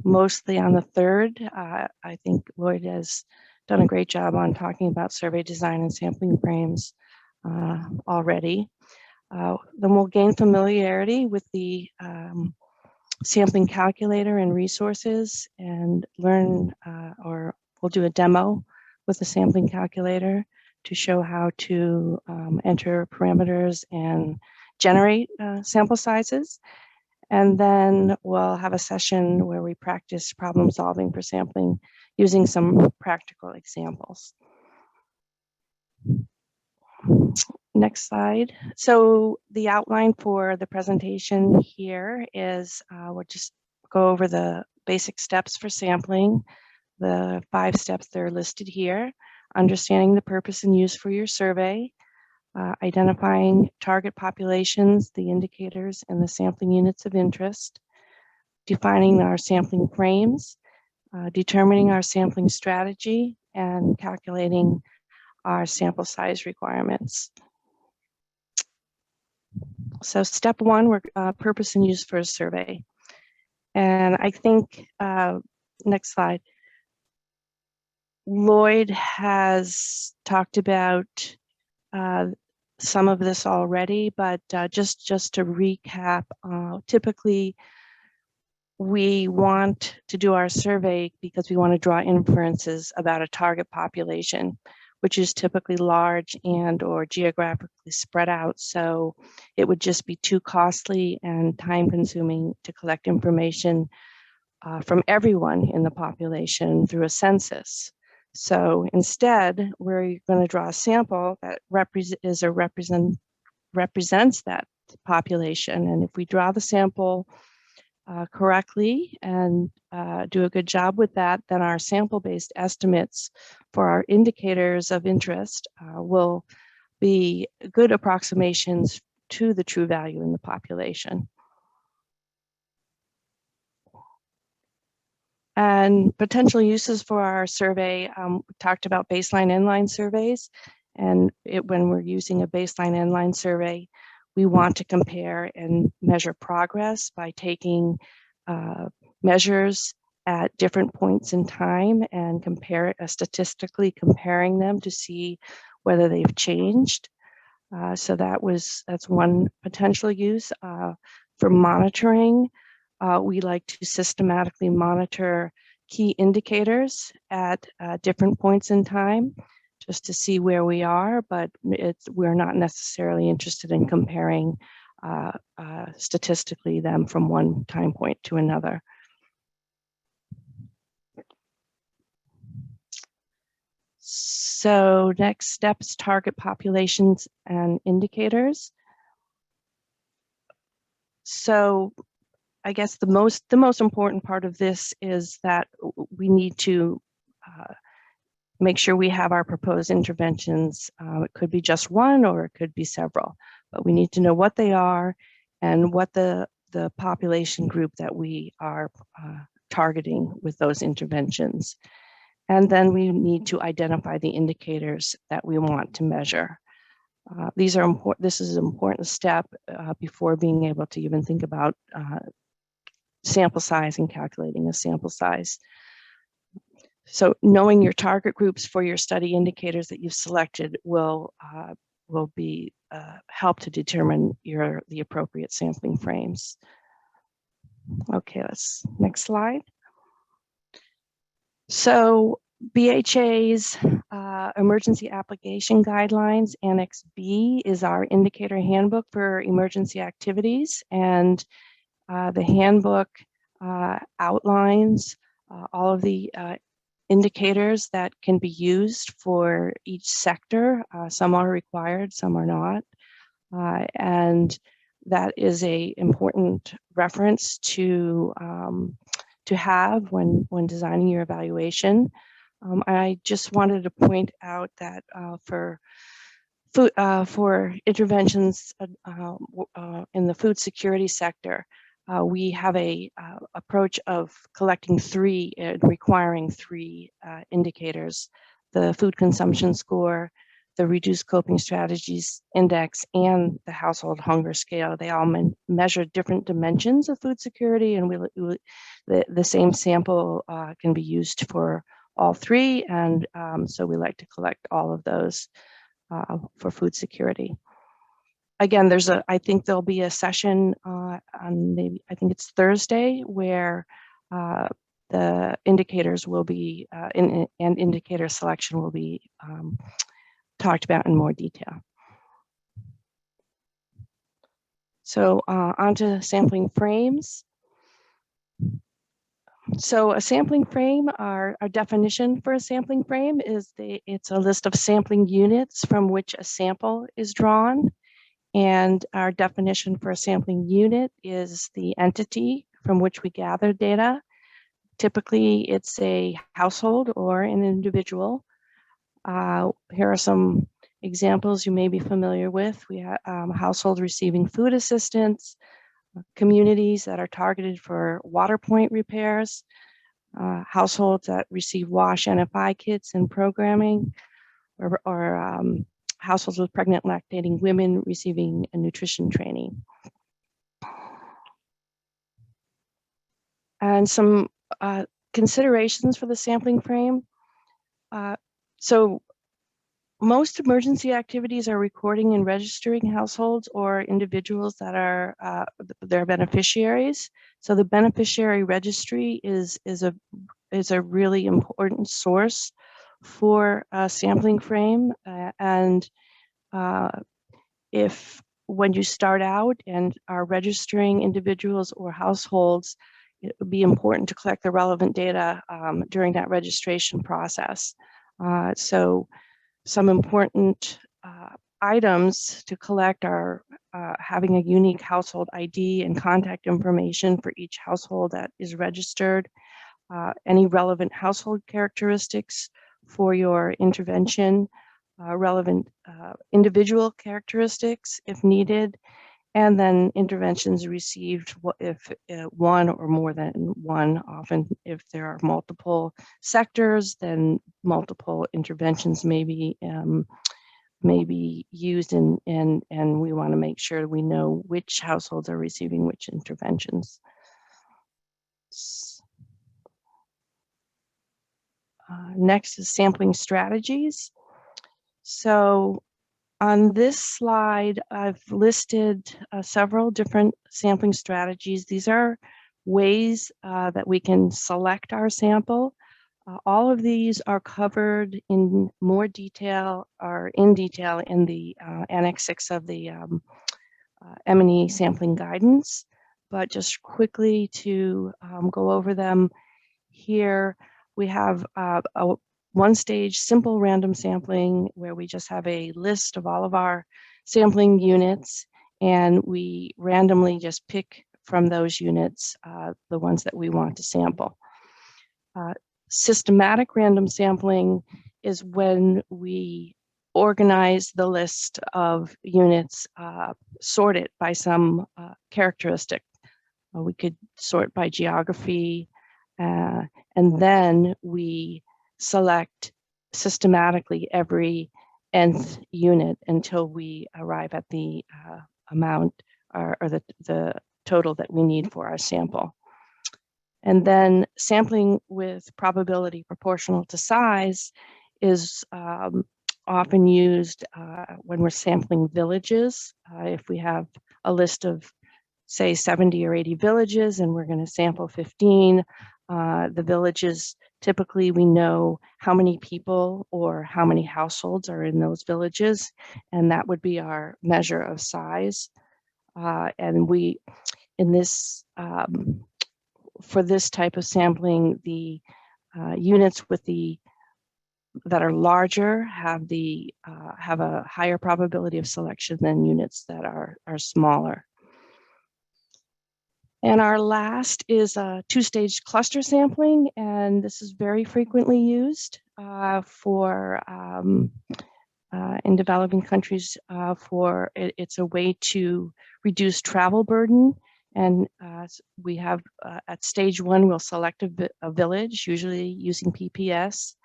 mostly on the third. I think Lloyd has done a great job on talking about survey design and sampling frames already. Then we'll gain familiarity with the sampling calculator and resources and learn, or we'll do a demo with the sampling calculator to show how to enter parameters and generate sample sizes. And then we'll have a session where we practice problem solving for sampling using some practical examples. Next slide. So the outline for the presentation here is we'll just go over the basic steps for sampling, the 5 steps that are listed here, understanding the purpose and use for your survey, identifying target populations, the indicators, and the sampling units of interest, defining our sampling frames, determining our sampling strategy, and calculating our sample size requirements. So step one, we're purpose and use for a survey. And I think, next slide, Lloyd has talked about some of this already, but just to recap, typically we want to do our survey because we want to draw inferences about a target population, which is typically large and or geographically spread out. So it would just be too costly and time consuming to collect information from everyone in the population through a census. So instead, we're going to draw a sample that represents that population. And if we draw the sample correctly and do a good job with that, then our sample-based estimates for our indicators of interest will be good approximations to the true value in the population. And potential uses for our survey, we talked about baseline inline surveys. And when we're using a baseline inline survey, we want to compare and measure progress by taking measures at different points in time and statistically comparing them to see whether they've changed. So that's one potential use. For monitoring, we like to systematically monitor key indicators at different points in time just to see where we are, but we're not necessarily interested in comparing statistically them from one time point to another. So next steps, target populations and indicators. So I guess the most important part of this is that we need to make sure we have our proposed interventions. It could be just one or it could be several, but we need to know what they are and what the population group that we are targeting with those interventions. And then we need to identify the indicators that we want to measure. These are important. This is an important step before being able to even think about sample size and calculating a sample size. So knowing your target groups for your study indicators that you've selected will be help to determine the appropriate sampling frames. Okay, next slide. So BHA's Emergency Application Guidelines, Annex B, is our indicator handbook for emergency activities, and the handbook outlines all of the indicators that can be used for each sector. Some are required, some are not. And that is an important reference to have when designing your evaluation. I just wanted to point out that for interventions in the food security sector, we have a approach of collecting three and requiring three indicators: the food consumption score, the reduced coping strategies index, and the household hunger scale. They all measure different dimensions of food security, and the same sample can be used for all three. And so we like to collect all of those for food security. Again, I think there'll be a session on I think it's Thursday, where the indicators will be, and indicator selection will be talked about in more detail. So on to sampling frames. So a sampling frame, our definition for a sampling frame is it's a list of sampling units from which a sample is drawn. And our definition for a sampling unit is the entity from which we gather data. Typically, it's a household or an individual. Here are some examples you may be familiar with. We have household receiving food assistance, communities that are targeted for water point repairs, households that receive WASH NFI kits and programming, or households with pregnant lactating women receiving a nutrition training. And some considerations for the sampling frame. So most emergency activities are recording and registering households or individuals that are their beneficiaries. So the beneficiary registry is a really important source for a sampling frame. And if when you start out and are registering individuals or households, it would be important to collect the relevant data during that registration process. So some important items to collect are having a unique household ID and contact information for each household that is registered, any relevant household characteristics for your intervention, relevant individual characteristics if needed, and then interventions received if one or more than one. Often if there are multiple sectors, then multiple interventions may be used, and we want to make sure we know which households are receiving which interventions. Next is sampling strategies. So on this slide, I've listed several different sampling strategies. These are ways that we can select our sample. All of these are covered in more detail or in detail in the Annex 6 of the M&E sampling guidance. But just quickly to go over them here, we have a one-stage simple random sampling where we just have a list of all of our sampling units, and we randomly just pick from those units the ones that we want to sample. Systematic random sampling is when we organize the list of units sorted by some characteristic. We could sort by geography, and then we select systematically every nth unit until we arrive at the amount or the total that we need for our sample. And then sampling with probability proportional to size is often used when we're sampling villages. If we have a list of, say, 70 or 80 villages and we're going to sample 15, the villages, typically we know how many people or how many households are in those villages, and that would be our measure of size. And we, in this, for this type of sampling, the units with that are larger have a higher probability of selection than units that are smaller. And our last is a two-stage cluster sampling, and this is very frequently used for in developing countries. It's a way to reduce travel burden. And we have at stage 1, we'll select a village, usually using PPS,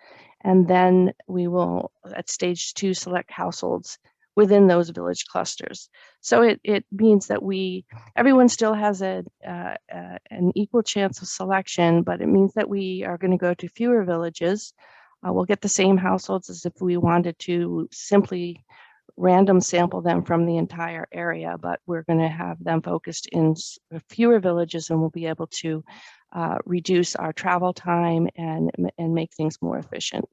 and then we will at stage 2 select households within those village clusters. So it means that everyone still has an equal chance of selection, but it means that we are going to go to fewer villages. We'll get the same households as if we wanted to simply random sample them from the entire area, but we're going to have them focused in fewer villages, and we'll be able to reduce our travel time and make things more efficient.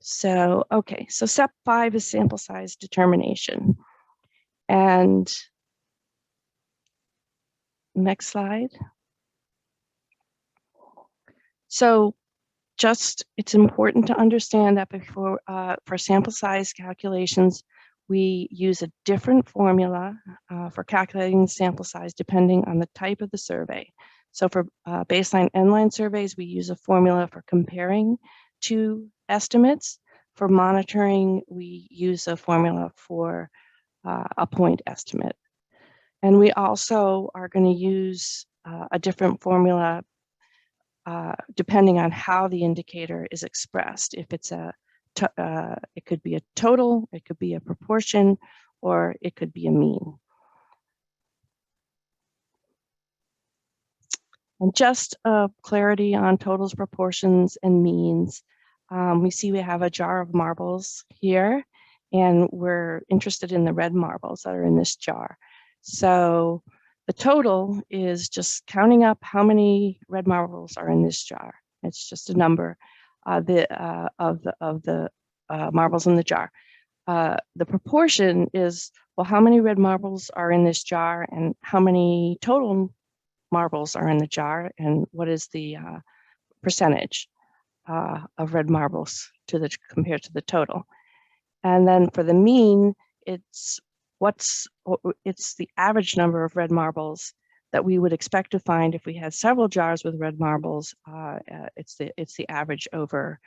So, okay, so step 5 is sample size determination. And next slide. So it's important to understand that before for sample size calculations, we use a different formula for calculating sample size depending on the type of the survey. So for baseline end-line surveys, we use a formula for comparing two estimates. For monitoring, we use a formula for a point estimate. And we also are going to use a different formula depending on how the indicator is expressed. If it's a it could be a total, it could be a proportion, or it could be a mean. And just clarity on totals, proportions, and means. We see we have a jar of marbles here, and we're interested in the red marbles that are in this jar. So the total is just counting up how many red marbles are in this jar. It's just a number of the marbles in the jar. The proportion is, well, how many red marbles are in this jar and how many total marbles are in the jar, and what is the percentage of red marbles compared to the total. And then for the mean, it's the average number of red marbles that we would expect to find if we had several jars with red marbles. It's the average over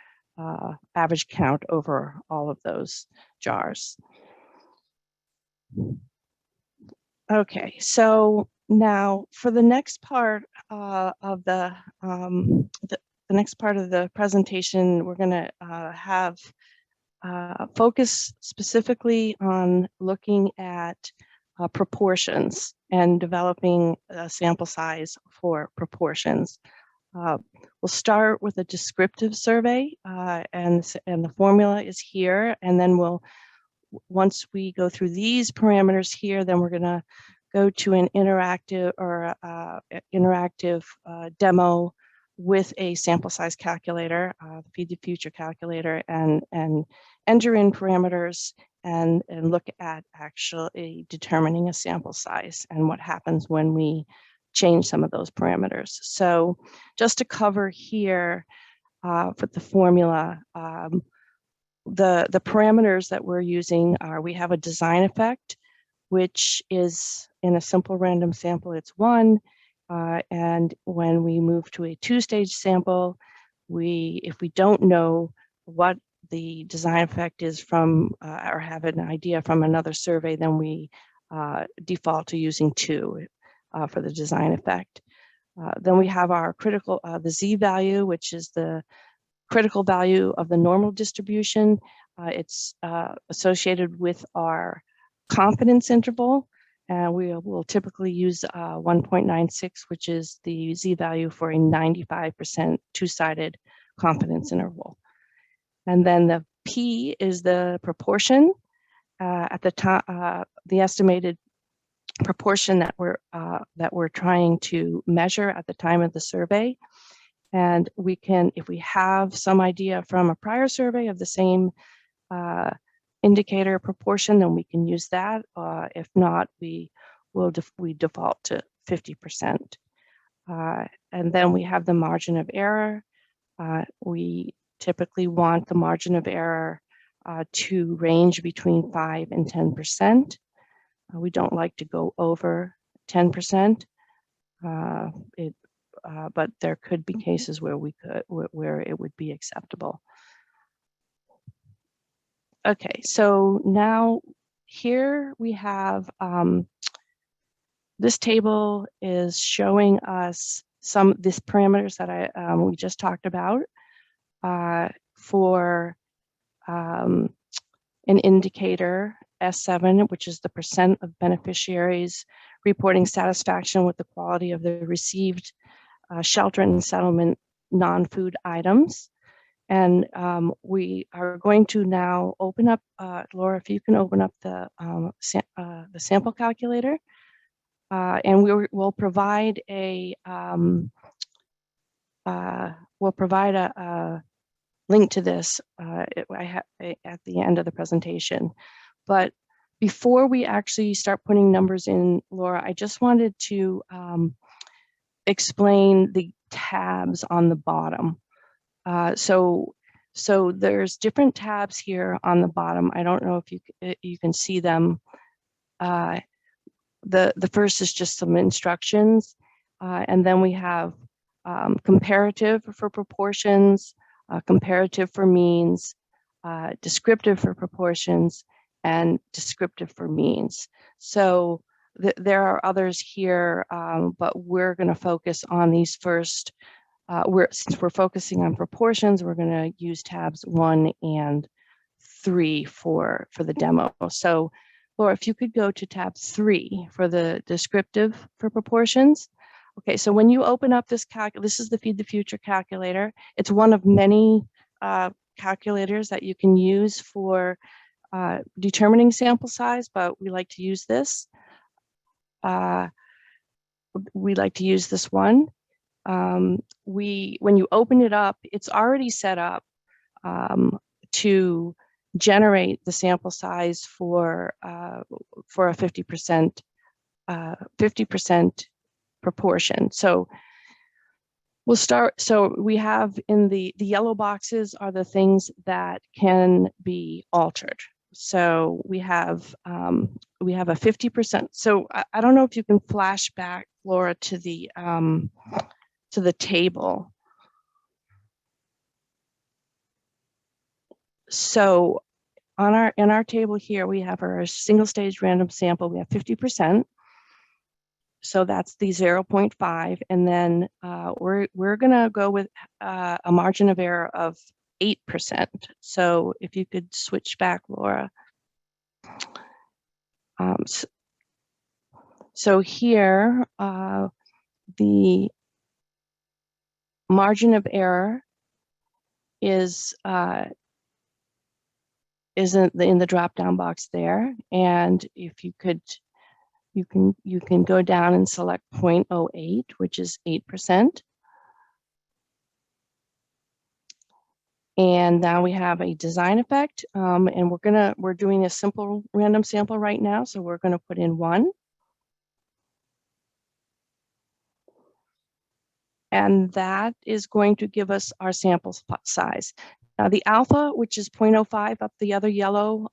average count over all of those jars. Okay, so now for the next part of the next part of the presentation, we're going to have focus specifically on looking at proportions and developing a sample size for proportions. We'll start with a descriptive survey, and the formula is here, and then once we go through these parameters here, then we're going to go to an interactive or interactive demo with a sample size calculator, Feed the Future calculator, and enter in parameters and look at actually determining a sample size and what happens when we change some of those parameters. So just to cover here for the formula, the parameters that we're using are, we have a design effect, which is in a simple random sample, it's 1. And when we move to a 2-stage sample, if we don't know what the design effect is from, or have an idea from another survey, then we default to using 2 for the design effect. Then we have our critical, the z-value, which is the critical value of the normal distribution. It's associated with our confidence interval, and we will typically use 1.96, which is the z-value for a 95% two-sided confidence interval. And then the p is the proportion at the top, the estimated proportion that we're trying to measure at the time of the survey. And we can, if we have some idea from a prior survey of the same indicator proportion, then we can use that. If not, we default to 50%. And then we have the margin of error. We typically want the margin of error to range between 5 and 10%. We don't like to go over 10%. But there could be cases where where it would be acceptable. Okay, so now here we have this table is showing us these parameters that we just talked about for an indicator S7, which is the percent of beneficiaries reporting satisfaction with the quality of the received shelter and settlement non-food items. And we are going to now open up, Laura, if you can open up the sample calculator, and we'll provide a link to this at the end of the presentation. But before we actually start putting numbers in, Laura, I just wanted to explain the tabs on the bottom. So there's different tabs here on the bottom. I don't know if you can see them. The first is just some instructions, and then we have comparative for proportions, comparative for means, descriptive for proportions, and descriptive for means. So there are others here, but we're going to focus on these first. Since we're focusing on proportions, we're going to use tabs 1 and 3 for the demo. So Laura, if you could go to tab 3 for the descriptive for proportions. Okay, so when you open up this this is the Feed the Future calculator. It's one of many calculators that you can use for determining sample size, but we like to use this. We like to use this one. When you open it up, it's already set up to generate the sample size for a 50% proportion. So we'll start. So we have in the yellow boxes are the things that can be altered. So we have a 50%. So I don't know if you can flash back, Laura, to the table. So in our table here, we have our single stage random sample. We have 50%. So that's the 0.5. And then we're going to go with a margin of error of 8%. So if you could switch back, Laura. So here, the margin of error is in the drop down box there. And if you could, you can go down and select 0.08, which is 8%. And now we have a design effect, and we're doing a simple random sample right now. So we're gonna put in 1. And that is going to give us our sample size. Now the alpha, which is 0.05 up the other yellow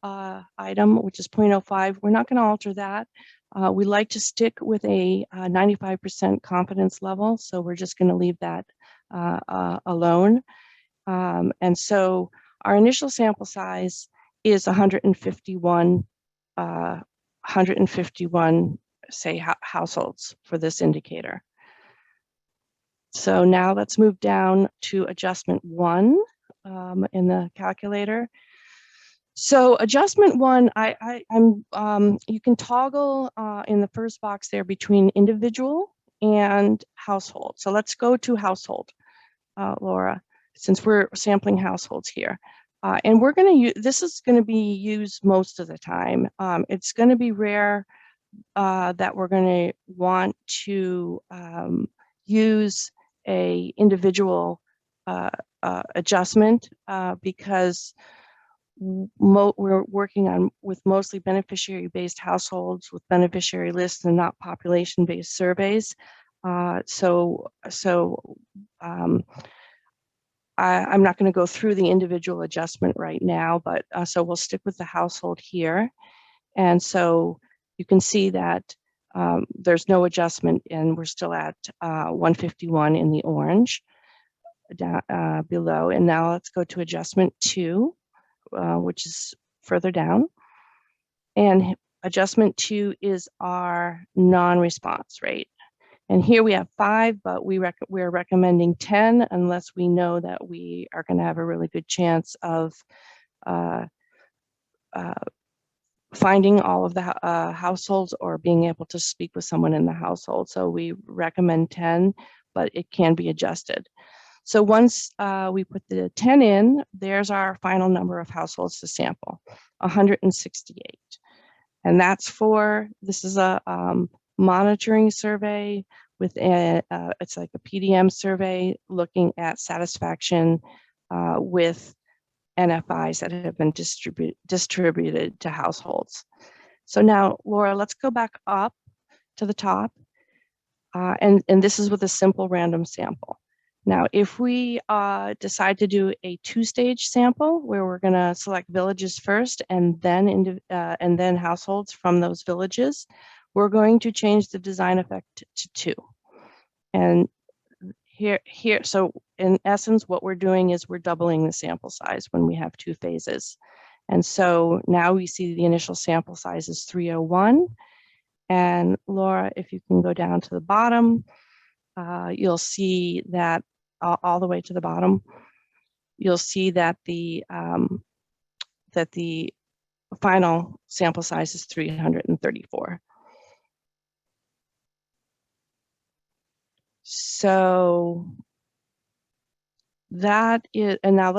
item, which is 0.05, we're not gonna alter that. We like to stick with a 95% confidence level. So we're just gonna leave that alone. And so our initial sample size is 151, say, households for this indicator. So now let's move down to adjustment 1 in the calculator. So adjustment 1, you can toggle in the first box there between individual and household. So let's go to household, Laura, since we're sampling households here. And we're going to use, this is going to be used most of the time. It's going to be rare that we're going to want to use a individual adjustment because we're working with mostly beneficiary-based households with beneficiary lists and not population-based surveys. I'm not going to go through the individual adjustment right now, but so we'll stick with the household here. And so you can see that there's no adjustment and we're still at 151 in the orange down, below. And now let's go to adjustment 2, which is further down. And adjustment 2 is our non-response rate. And here we have 5, but we're recommending 10 unless we know that we are going to have a really good chance of finding all of the households or being able to speak with someone in the household. So we recommend 10, but it can be adjusted. So once we put the 10 in, there's our final number of households to sample, 168. And that's this is a monitoring survey with it's like a PDM survey looking at satisfaction with NFIs that have been distributed to households. So now, Laura, let's go back up to the top. And this is with a simple random sample. Now, if we decide to do a 2-stage sample where we're going to select villages first and then households from those villages, we're going to change the design effect to 2. And here, so in essence, what we're doing is we're doubling the sample size when we have 2 phases. And so now we see the initial sample size is 301. And Laura, if you can go down to the bottom, you'll see that all the way to the bottom, you'll see that the the final sample size is 334. So that is, and now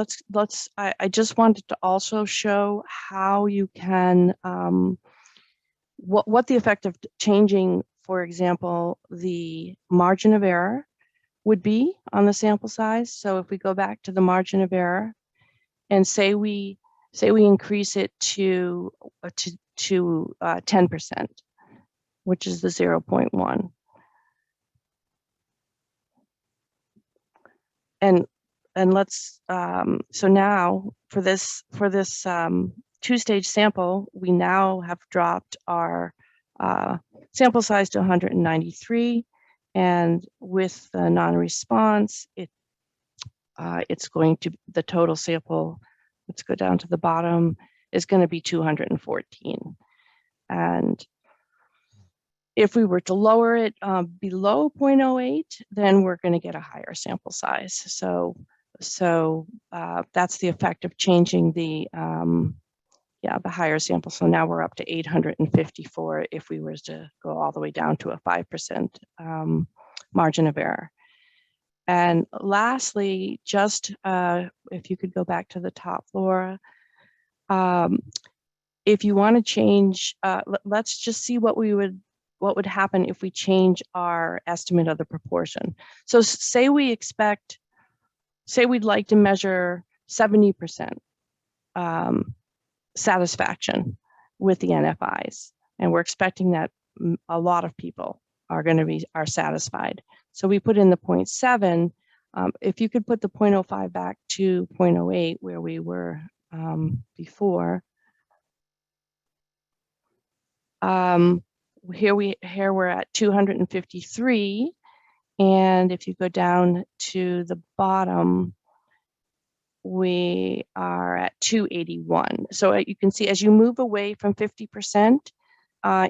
I just wanted to also show how you can, what the effect of changing, for example, the margin of error would be on the sample size. So if we go back to the margin of error and say we increase it to 10%, which is the 0.1. And let's, so now for this two-stage sample, we now have dropped our sample size to 193, and with the non-response, it's going to, the total sample, let's go down to the bottom, is going to be 214. And if we were to lower it below 0.08, then we're going to get a higher sample size. So that's the effect of changing the higher sample. So now we're up to 854 if we were to go all the way down to a 5% margin of error. And lastly, just if you could go back to the top, Laura, if you want to change, let's just see what would happen if we change our estimate of the proportion. So say we'd like to measure 70% satisfaction with the NFIs, and we're expecting that a lot of people are satisfied. So we put in the 0.7. If you could put the 0.05 back to 0.08 where we were before. Here we're at 253, and if you go down to the bottom, we are at 281. So you can see as you move away from 50%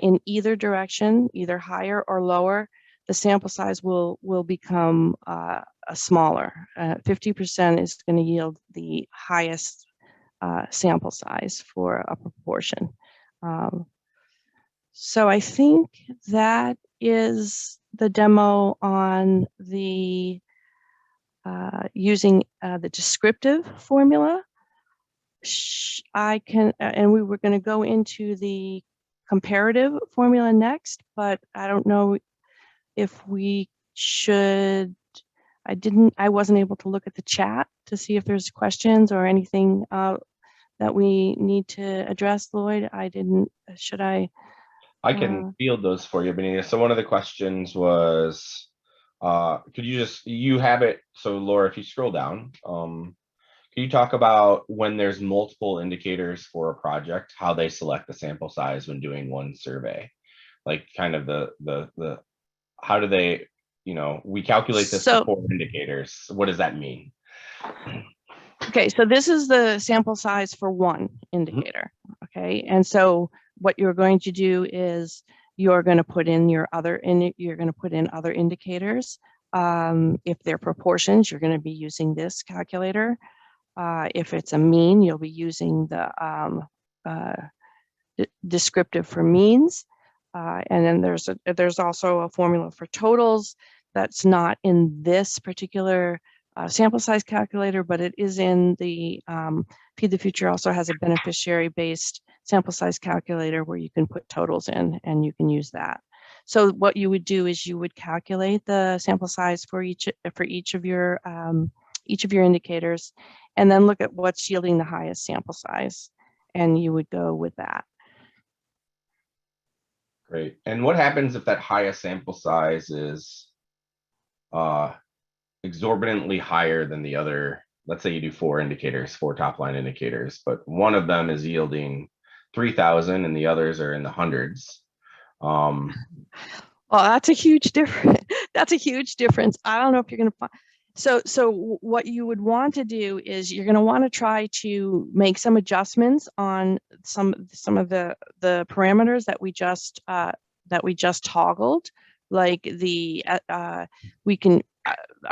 in either direction, either higher or lower, the sample size will become smaller. 50% is going to yield the highest sample size for a proportion. So I think that is the demo on the using the descriptive formula. And we were going to go into the comparative formula next, but I don't know if we should. I wasn't able to look at the chat to see if there's questions or anything that we need to address, Lloyd. I didn't. Should I? I can field those for you, Benita. So one of the questions was, could you have it, so Laura, if you scroll down, can you talk about when there's multiple indicators for a project, how they select the sample size when doing one survey? Like kind of the how do they, we calculate this for 4 indicators. What does that mean? Okay, so this is the sample size for one indicator. Okay, and so what you're going to do is you're going to put in other indicators. If they're proportions, you're going to be using this calculator. If it's a mean, you'll be using the descriptive for means. And then there's also a formula for totals that's not in this particular sample size calculator, but it is in the Feed the Future also has a beneficiary based sample size calculator where you can put totals in and you can use that. So what you would do is you would calculate the sample size for each of your indicators, and then look at what's yielding the highest sample size, and you would go with that. Great. And what happens if that highest sample size is exorbitantly higher than the other? Let's say you do 4 top line indicators, but one of them is yielding 3,000 and the others are in the hundreds. Well, that's a huge difference. That's a huge difference. I don't know if you're going to find. So what you would want to do is you're going to want to try to make some adjustments on some of the parameters that we just toggled. Like we can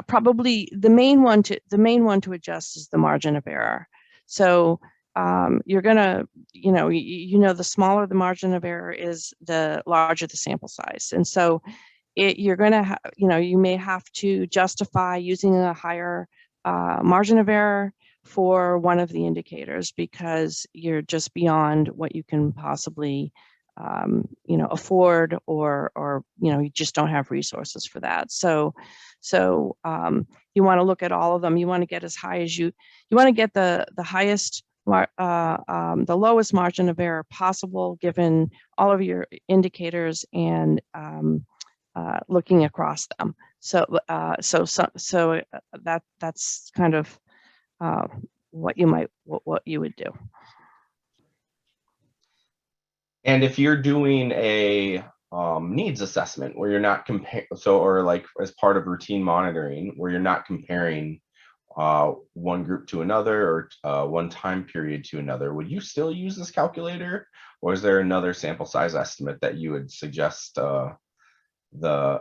probably the main one to adjust is the margin of error. So you're gonna, the smaller the margin of error is, the larger the sample size. And so you're gonna, you may have to justify using a higher margin of error for one of the indicators because you're just beyond what you can possibly afford, or you just don't have resources for that. So you want to look at all of them. You want to get as high as you want to get the highest, the lowest margin of error possible given all of your indicators, and looking across them. So that's kind of what you would do. And if you're doing a needs assessment where you're not comparing, or like as part of routine monitoring where you're not comparing one group to another, or one time period to another, would you still use this calculator, or is there another sample size estimate that you would suggest? Well,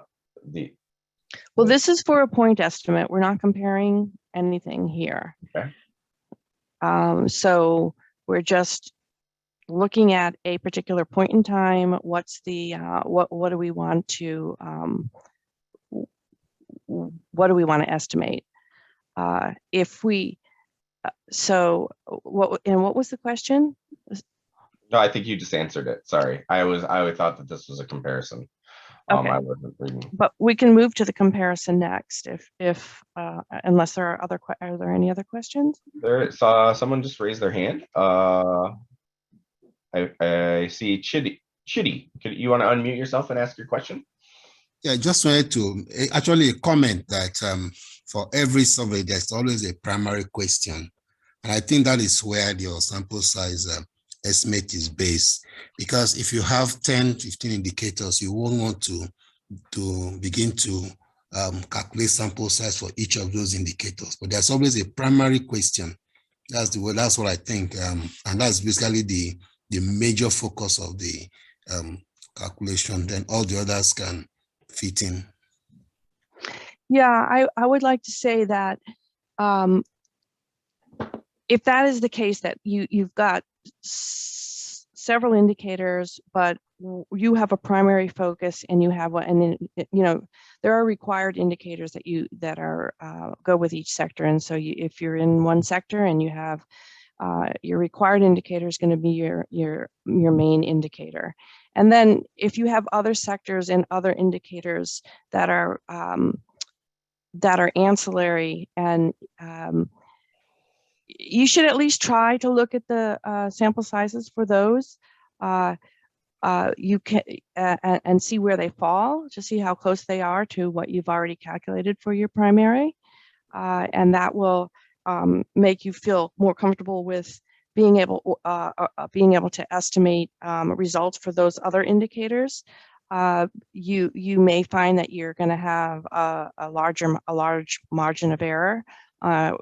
this is for a point estimate. We're not comparing anything here. Okay. So we're just looking at a particular point in time. What's the what do we want to estimate? If we what was the question? No, I think you just answered it. Sorry, I always thought that this was a comparison. Okay. I wasn't reading. But we can move to the comparison next if unless there are there any other questions? There, someone just raised their hand. I see Chitty. You want to unmute yourself and ask your question? Yeah, I just wanted to actually comment that for every survey, there's always a primary question. And I think that is where your sample size estimate is based. Because if you have 10, 15 indicators, you won't want to begin to calculate sample size for each of those indicators. But there's always a primary question. That's what I think. And that's basically the major focus of the calculation. Then all the others can fit in. Yeah, I would like to say that if that is the case, that you've got several indicators, but you have a primary focus, and you have and then there are required indicators that are go with each sector. And so if you're in one sector and you have your required indicator is going to be your main indicator. And then if you have other sectors and other indicators that are ancillary, and you should at least try to look at the sample sizes for those. You can and see where they fall, to see how close they are to what you've already calculated for your primary, and that will make you feel more comfortable with being able to estimate results for those other indicators. You may find that you're going to have a large margin of error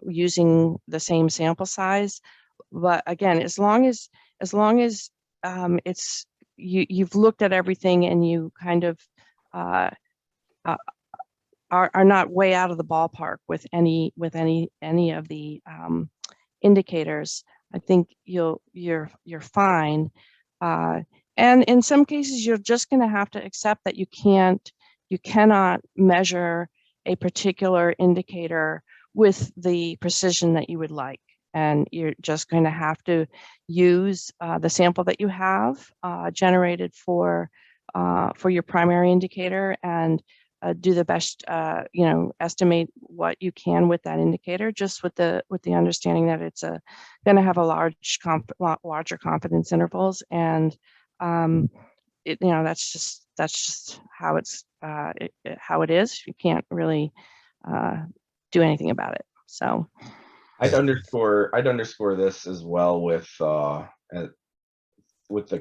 using the same sample size. But again, as long as it's you've looked at everything, and you kind of are not way out of the ballpark with any of the indicators, I think you're fine. And in some cases, you're just going to have to accept that you cannot measure a particular indicator with the precision that you would like, and you're just going to have to use the sample that you have generated for your primary indicator, and do the best, estimate what you can with that indicator, just with the understanding that it's going to have a larger confidence intervals, and that's just how it's how it is. You can't really do anything about it. So I'd underscore this as well with the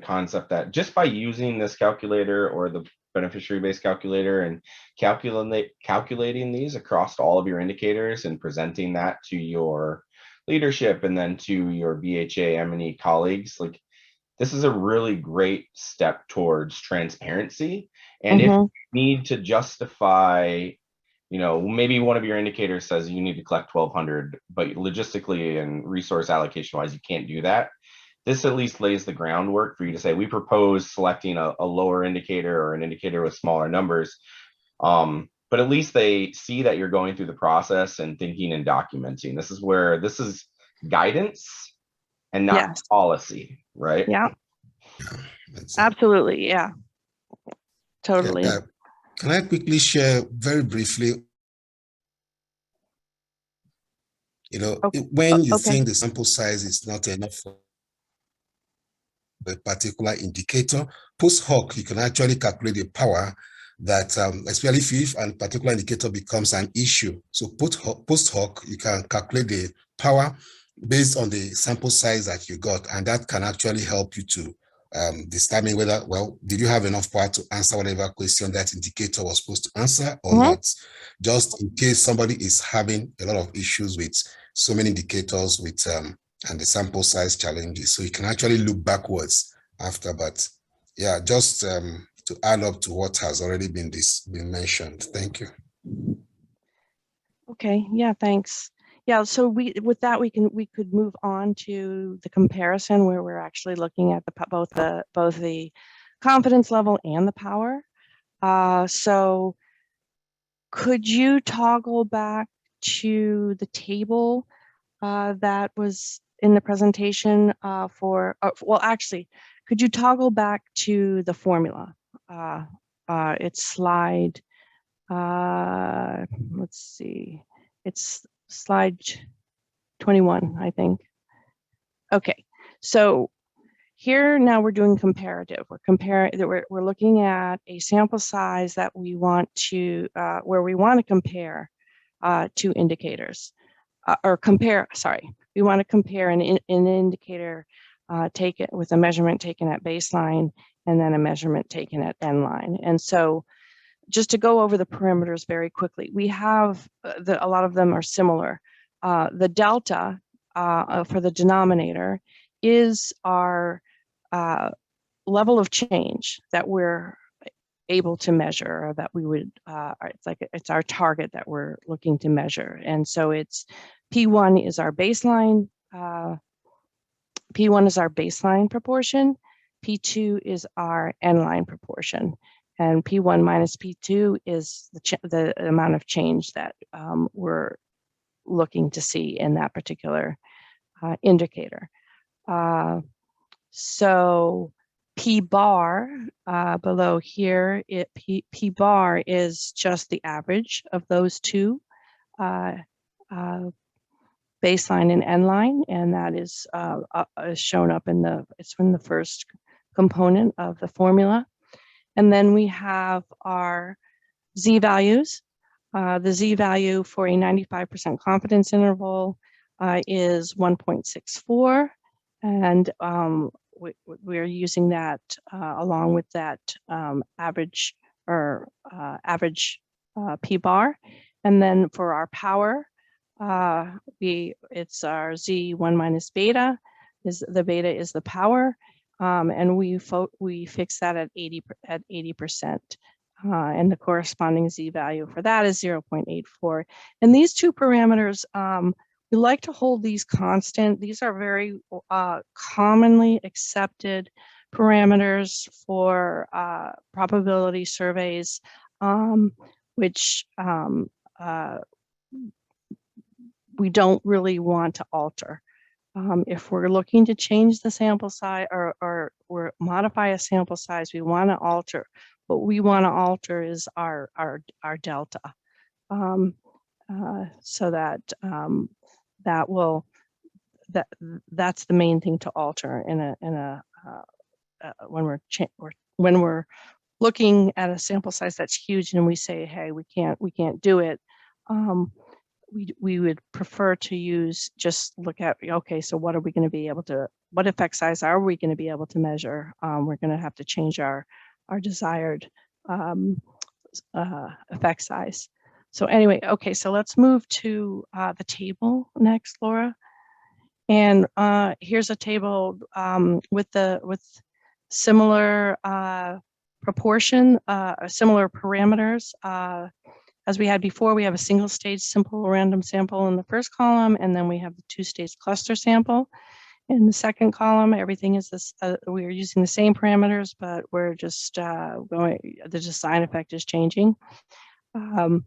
concept that just by using this calculator, or the beneficiary-based calculator, and calculating these across all of your indicators and presenting that to your leadership and then to your BHA M&E colleagues, like, this is a really great step towards transparency. And if you need to justify you know, maybe one of your indicators says you need to collect 1,200, but logistically and resource allocation wise, you can't do that. This at least lays the groundwork for you to say, we propose selecting a lower indicator or an indicator with smaller numbers. But at least they see that you're going through the process and thinking and documenting. This is where this is guidance and not Yes. policy, right? Yeah, That's- absolutely. Yeah, totally. Can I quickly share very briefly? You know, when you think the sample size is not enough for a particular indicator, post hoc, you can actually calculate the power that, especially if a particular indicator becomes an issue. So post hoc, you can calculate the power based on the sample size that you got, and that can actually help you to determine whether, well, did you have enough power to answer whatever question that indicator was supposed to answer or not, just in case somebody is having a lot of issues with so many indicators with and the sample size challenges. So you can actually look backwards after, but yeah, just to add up to what has already been mentioned. Thank you. Okay, yeah, thanks. Yeah, so with that we could move on to the comparison where we're actually looking at both the confidence level and the power. So could you toggle back to the table that was in the presentation well, actually, could you toggle back to the formula? It's slide, let's see, it's slide 21, I think. Okay, so here now we're doing comparative. We're looking at a sample size that we want to, where we want to compare two indicators. We want to compare an indicator taken with a measurement taken at baseline and then a measurement taken at end line. And so just to go over the parameters very quickly, we have a lot of them are similar. The delta for the denominator is our level of change that we're able to measure, or that we would, it's our target that we're looking to measure. And so it's P1 is our baseline. P1 is our baseline proportion. P2 is our end line proportion. And P1 minus P2 is the amount of change that we're looking to see in that particular indicator. So P bar below here, P bar is just the average of those two, baseline and end line, and that is shown up it's from the first component of the formula. And then we have our Z values. The Z value for a 95% confidence interval is 1.64, and we're using that along with that average P bar. And then for our power, it's our Z1 minus beta. The beta is the power, and we fix that at 80%. And the corresponding Z value for that is 0.84. And these two parameters, we like to hold these constant. These are very commonly accepted parameters for probability surveys, which we don't really want to alter. If we're looking to change the sample size or modify a sample size, we want to alter. What we want to alter is our delta, so that that's the main thing to alter when we're looking at a sample size that's huge and we say, hey, we can't do it. We would prefer to look at, okay, so what are we going to be able to, what effect size are we going to be able to measure? We're going to have to change our desired effect size. So anyway, okay, so let's move to the table next, Laura. And here's a table with similar proportion, similar parameters. as we had before, we have a single stage simple random sample in the first column, and then we have the 2-stage cluster sample. In the second column, everything is this, we are using the same parameters, but we're just the design effect is changing. And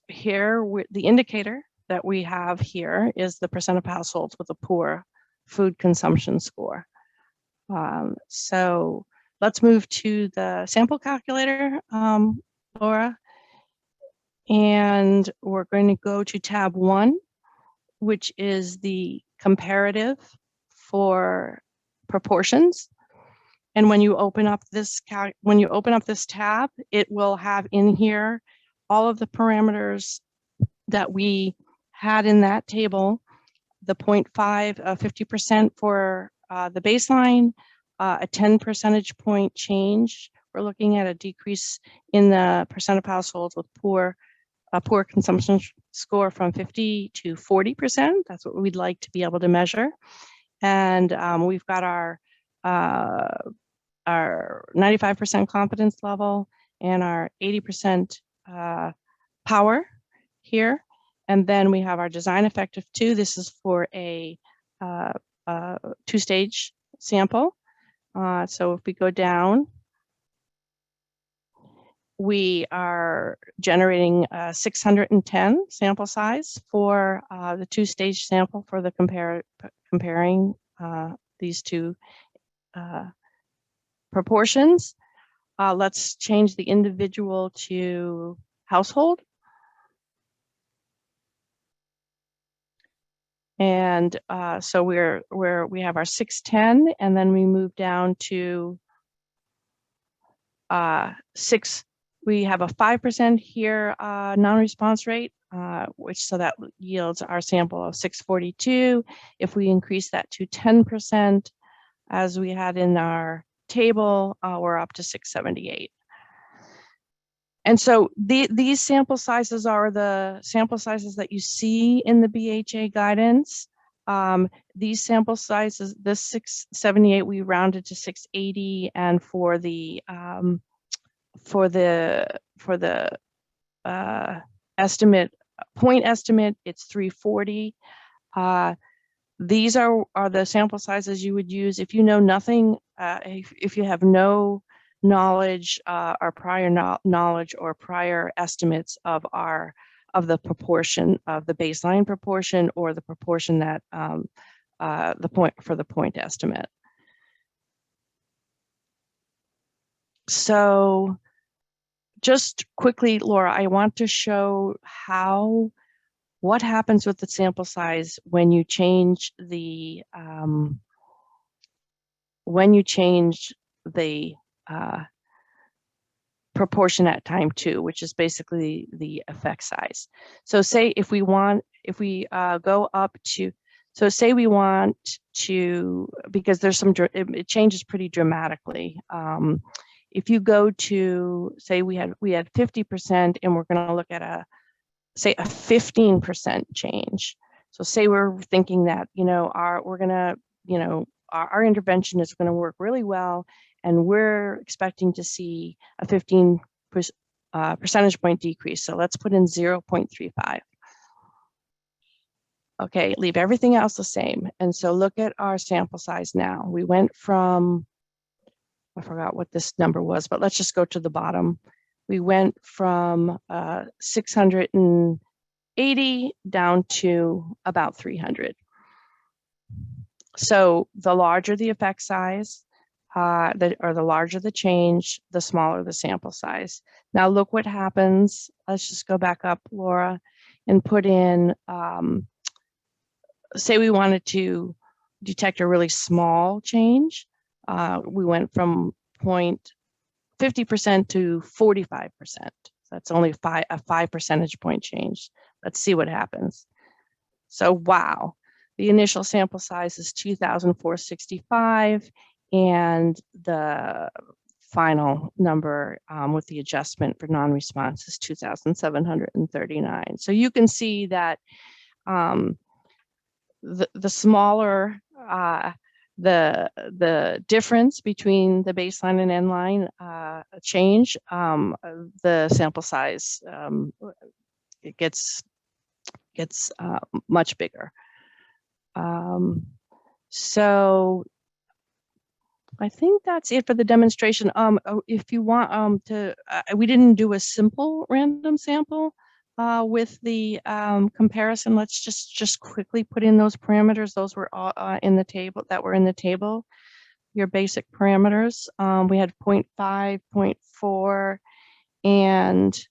here, the indicator that we have here is the percent of households with a poor food consumption score. So let's move to the sample calculator, Laura. And we're going to go to tab 1, which is the comparative for proportions. And when you open up this tab, it will have in here all of the parameters that we had in that table, the 0.5, 50% for the baseline, a 10 percentage point change. We're looking at a decrease in the percent of households with a poor consumption score from 50 to 40%. That's what we'd like to be able to measure. And we've got our 95% confidence level and our 80% power here. And then we have our design effect of 2. This is for a 2-stage sample. So if we go down, we are generating 610 sample size for the 2-stage sample for the comparing these two proportions. Let's change the individual to household. And so we have our 610, and then we move down to 6. We have a 5% here non-response rate, so that yields our sample of 642. If we increase that to 10%, as we had in our table, we're up to 678. And so these sample sizes are the sample sizes that you see in the BHA guidance. These sample sizes, this 678, we rounded to 680, and for the point estimate, it's 340. These are the sample sizes you would use if you know nothing, if you have no knowledge or prior knowledge or prior estimates of the proportion of the baseline proportion or the proportion that the point estimate. So just quickly, Laura, I want to show what happens with the sample size when you change the proportion at time 2, which is basically the effect size. So say if we go up to, so say we want to, because there's it changes pretty dramatically. If you go to, say we had 50%, and we're going to look at say a 15% change. So say we're thinking that, our intervention is going to work really well, and we're expecting to see a 15 percentage point decrease. So let's put in 0.35. Okay, leave everything else the same. And so look at our sample size now. We went from, I forgot what this number was, but let's just go to the bottom. We went from 680 down to about 300. So the larger the effect size, or the larger the change, the smaller the sample size. Now look what happens. Let's just go back up, Laura, and put in, say we wanted to detect a really small change. We went from 50% to 45%. That's only a 5 percentage point change. Let's see what happens. So wow, the initial sample size is 2,465, and the final number with the adjustment for non-response is 2,739. So you can see that the smaller the difference between the baseline and end line change, the sample size it gets much bigger. So I think that's it for the demonstration. If you want we didn't do a simple random sample with the comparison. Let's just quickly put in those parameters. Those were all in the table that were in the table. Your basic parameters. We had 0.5, 0.4, and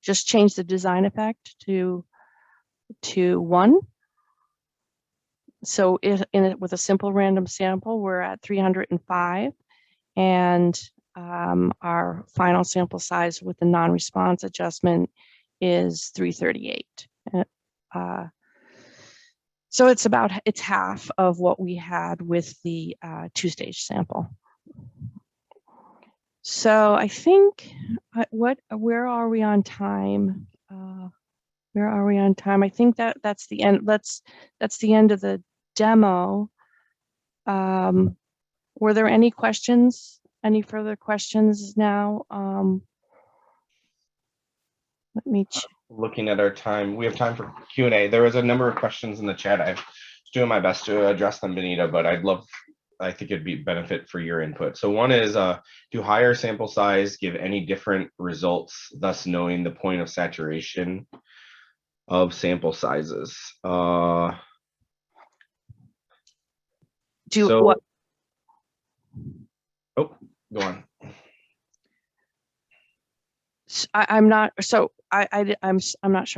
just change the design effect to 1. So with a simple random sample, we're at 305, and our final sample size with the non-response adjustment is 338. So it's half of what we had with the 2-stage sample. So I think where are we on time? Where are we on time? I think that's the end. That's the end of the demo. Were there any questions? Any further questions now? Let me check. Looking at our time, we have time for Q&A. There was a number of questions in the chat. I was doing my best to address them, Benita, but I think it'd be benefit for your input. So one is, do higher sample size give any different results, thus knowing the point of saturation of sample sizes? What? Oh, go on. I'm not sure I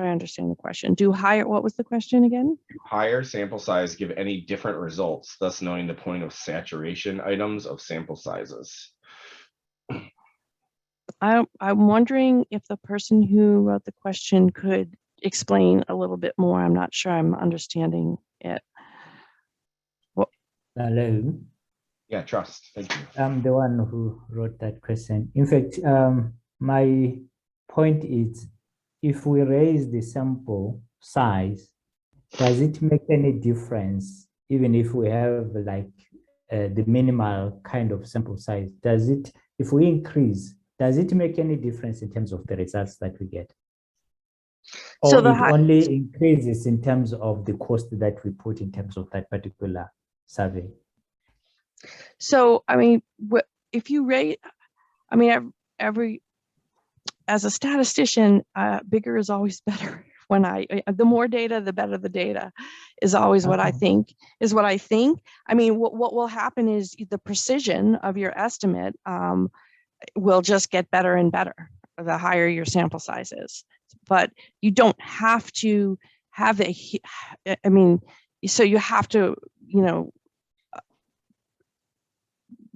understand the question. What was the question again? Do higher sample size give any different results, thus knowing the point of saturation items of sample sizes? I'm wondering if the person who wrote the question could explain a little bit more. I'm not sure I'm understanding it. Hello. Yeah, Trust. Thank you. I'm the one who wrote that question. In fact, my point is, if we raise the sample size, does it make any difference, even if we have like the minimal kind of sample size? If we increase, does it make any difference in terms of the results that we get? Or So it only increases in terms of the cost that we put in terms of that particular survey? So, I mean, if you rate, I mean, as a statistician, bigger is always better. The more data, the better the data is always what I think. I mean, what will happen is the precision of your estimate will just get better and better the higher your sample size is. But you don't have to have I mean, so you have to,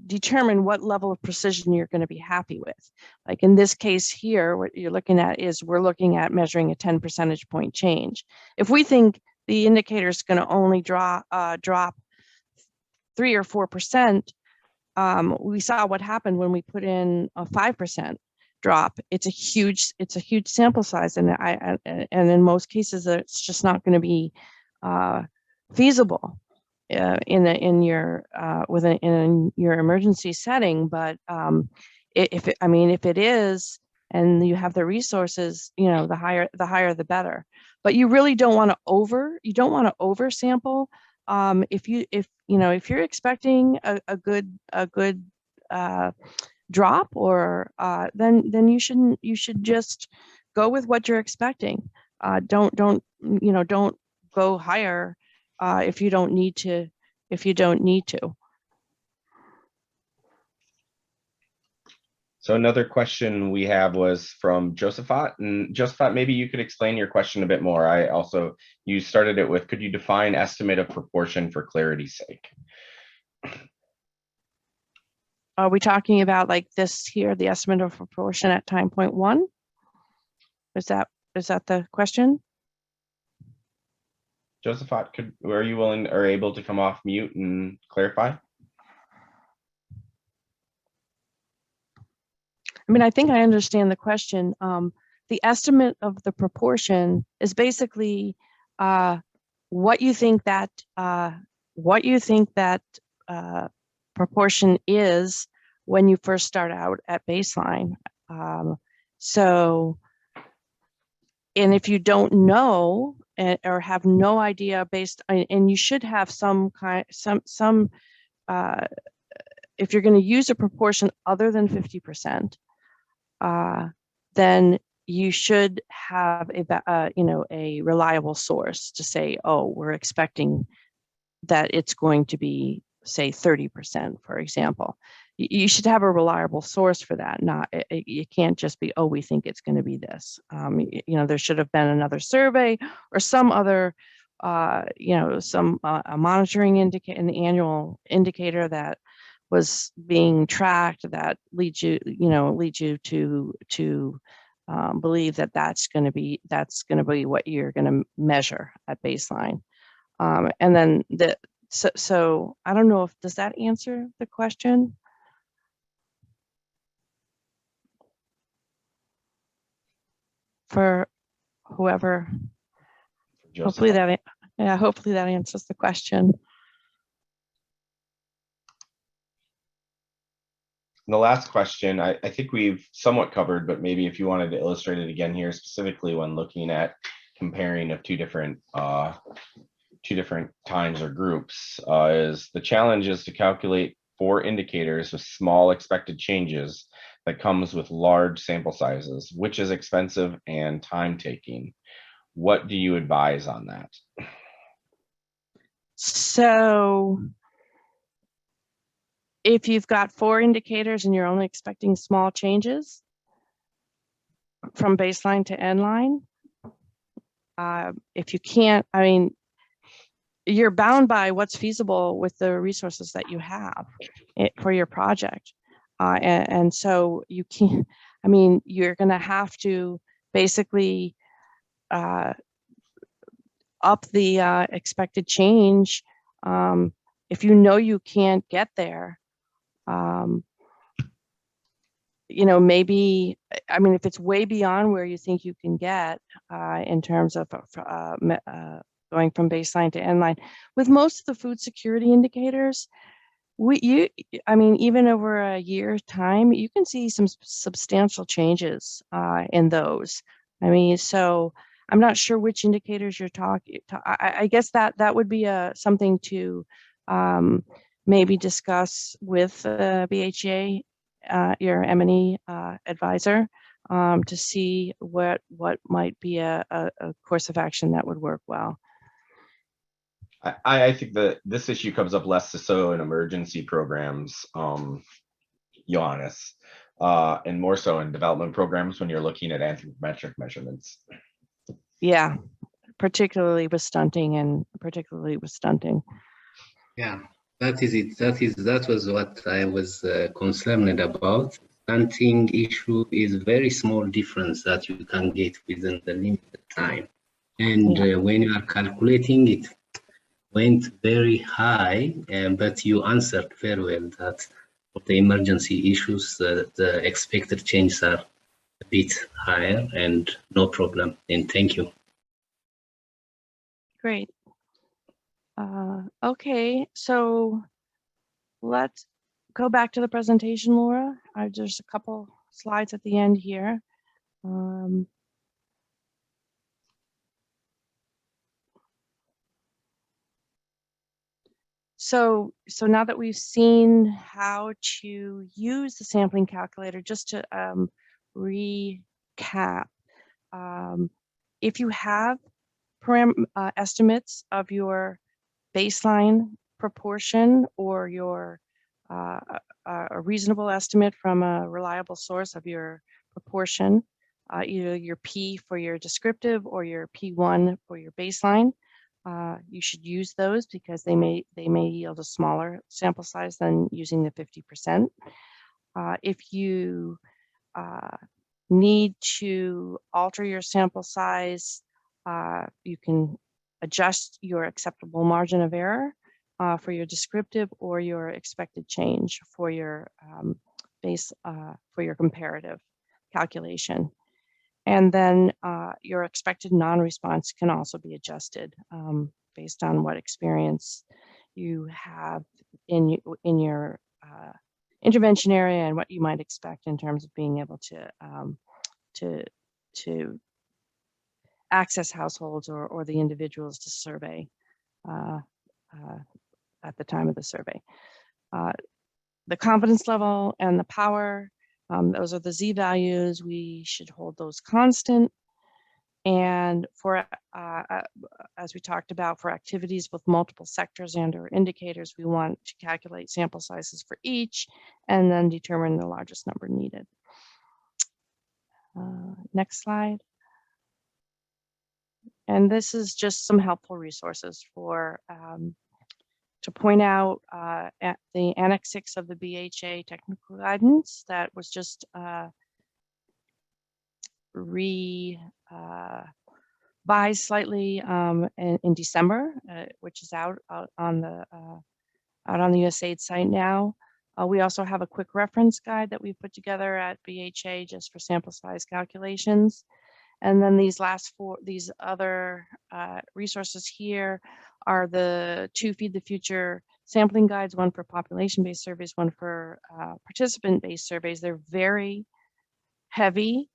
determine what level of precision you're going to be happy with. Like in this case here, what you're looking at is we're looking at measuring a 10 percentage point change. If we think the indicator is going to only drop 3 or 4%, we saw what happened when we put in a 5% drop. It's a huge sample size, and in most cases it's just not going to be feasible in your emergency setting. But if it is, and you have the resources, the higher the better. But you really don't want to oversample. If you're expecting a good drop, or then you should just go with what you're expecting. Don't go higher if you don't need to. So another question we have was from Josephat, and Josephat, maybe you could explain your question a bit more. You started it with, could you define estimate of proportion for clarity's sake? Are we talking about like this here, the estimate of proportion at time point 1? Is that the question? Josephat, are you willing or able to come off mute and clarify? I mean, I think I understand the question. The estimate of the proportion is basically what you think that proportion is when you first start out at baseline. So, and if you don't know or have no idea based on, and you should have if you're going to use a proportion other than 50%, then you should have a reliable source to say, oh, we're expecting that it's going to be, say, 30%, for example. You should have a reliable source for that. You can't just be, oh, we think it's going to be this. There should have been another survey or some other, a monitoring indicator, an annual indicator that was being tracked that leads you to believe that that's going to be what you're going to measure at baseline. And then so I don't know does that answer the question? For whoever, hopefully that answers the question. And the last question, I think we've somewhat covered, but maybe if you wanted to illustrate it again here, specifically when looking at comparing of two different times or groups, is the challenge is to calculate 4 indicators with small expected changes that comes with large sample sizes, which is expensive and time taking. What do you advise on that? So if you've got 4 indicators and you're only expecting small changes from baseline to end line, if you can't, you're bound by what's feasible with the resources that you have for your project. And so you can't, you're going to have to basically up the expected change. If you know you can't get there, maybe, if it's way beyond where you think you can get in terms of going from baseline to end line, with most of the food security indicators, even over a year's time, you can see some substantial changes in those. So I'm not sure which indicators you're talking. I guess that would be something to maybe discuss with BHA, your M&E advisor, to see what might be a course of action that would work well. I think that this issue comes up less so in emergency programs, Johannes, and more so in development programs when you're looking at anthropometric measurements. Yeah, particularly with stunting. Yeah, that is it. That was what I was concerned about. Stunting issue is very small difference that you can get within the limited time, and when you are calculating it went very high, but you answered very well that for the emergency issues, the expected changes are a bit higher, and no problem. And thank you. Great. Okay, so let's go back to the presentation, Laura. There's a couple slides at the end here. So now that we've seen how to use the sampling calculator, just to recap, if you have estimates of your baseline proportion or your a reasonable estimate from a reliable source of your proportion, either your P for your descriptive or your P1 for your baseline, you should use those because they may yield a smaller sample size than using the 50%. If you need to alter your sample size, you can adjust your acceptable margin of error for your descriptive or your expected change for your for your comparative calculation. And then your expected non-response can also be adjusted based on what experience you have in your intervention area and what you might expect in terms of being able to access households or the individuals to survey at the time of the survey. The confidence level and the power, those are the Z values. We should hold those constant. And for, as we talked about, for activities with multiple sectors and or indicators, we want to calculate sample sizes for each and then determine the largest number needed. Next slide. And this is just some helpful resources for to point out at the Annex 6 of the BHA technical guidance that was just revised slightly in December, which is out on the USAID site now. We also have a quick reference guide that we put together at BHA just for sample size calculations. And then these other resources here are the 2 Feed the Future sampling guides, one for population-based surveys, one for participant-based surveys. They're very heavy,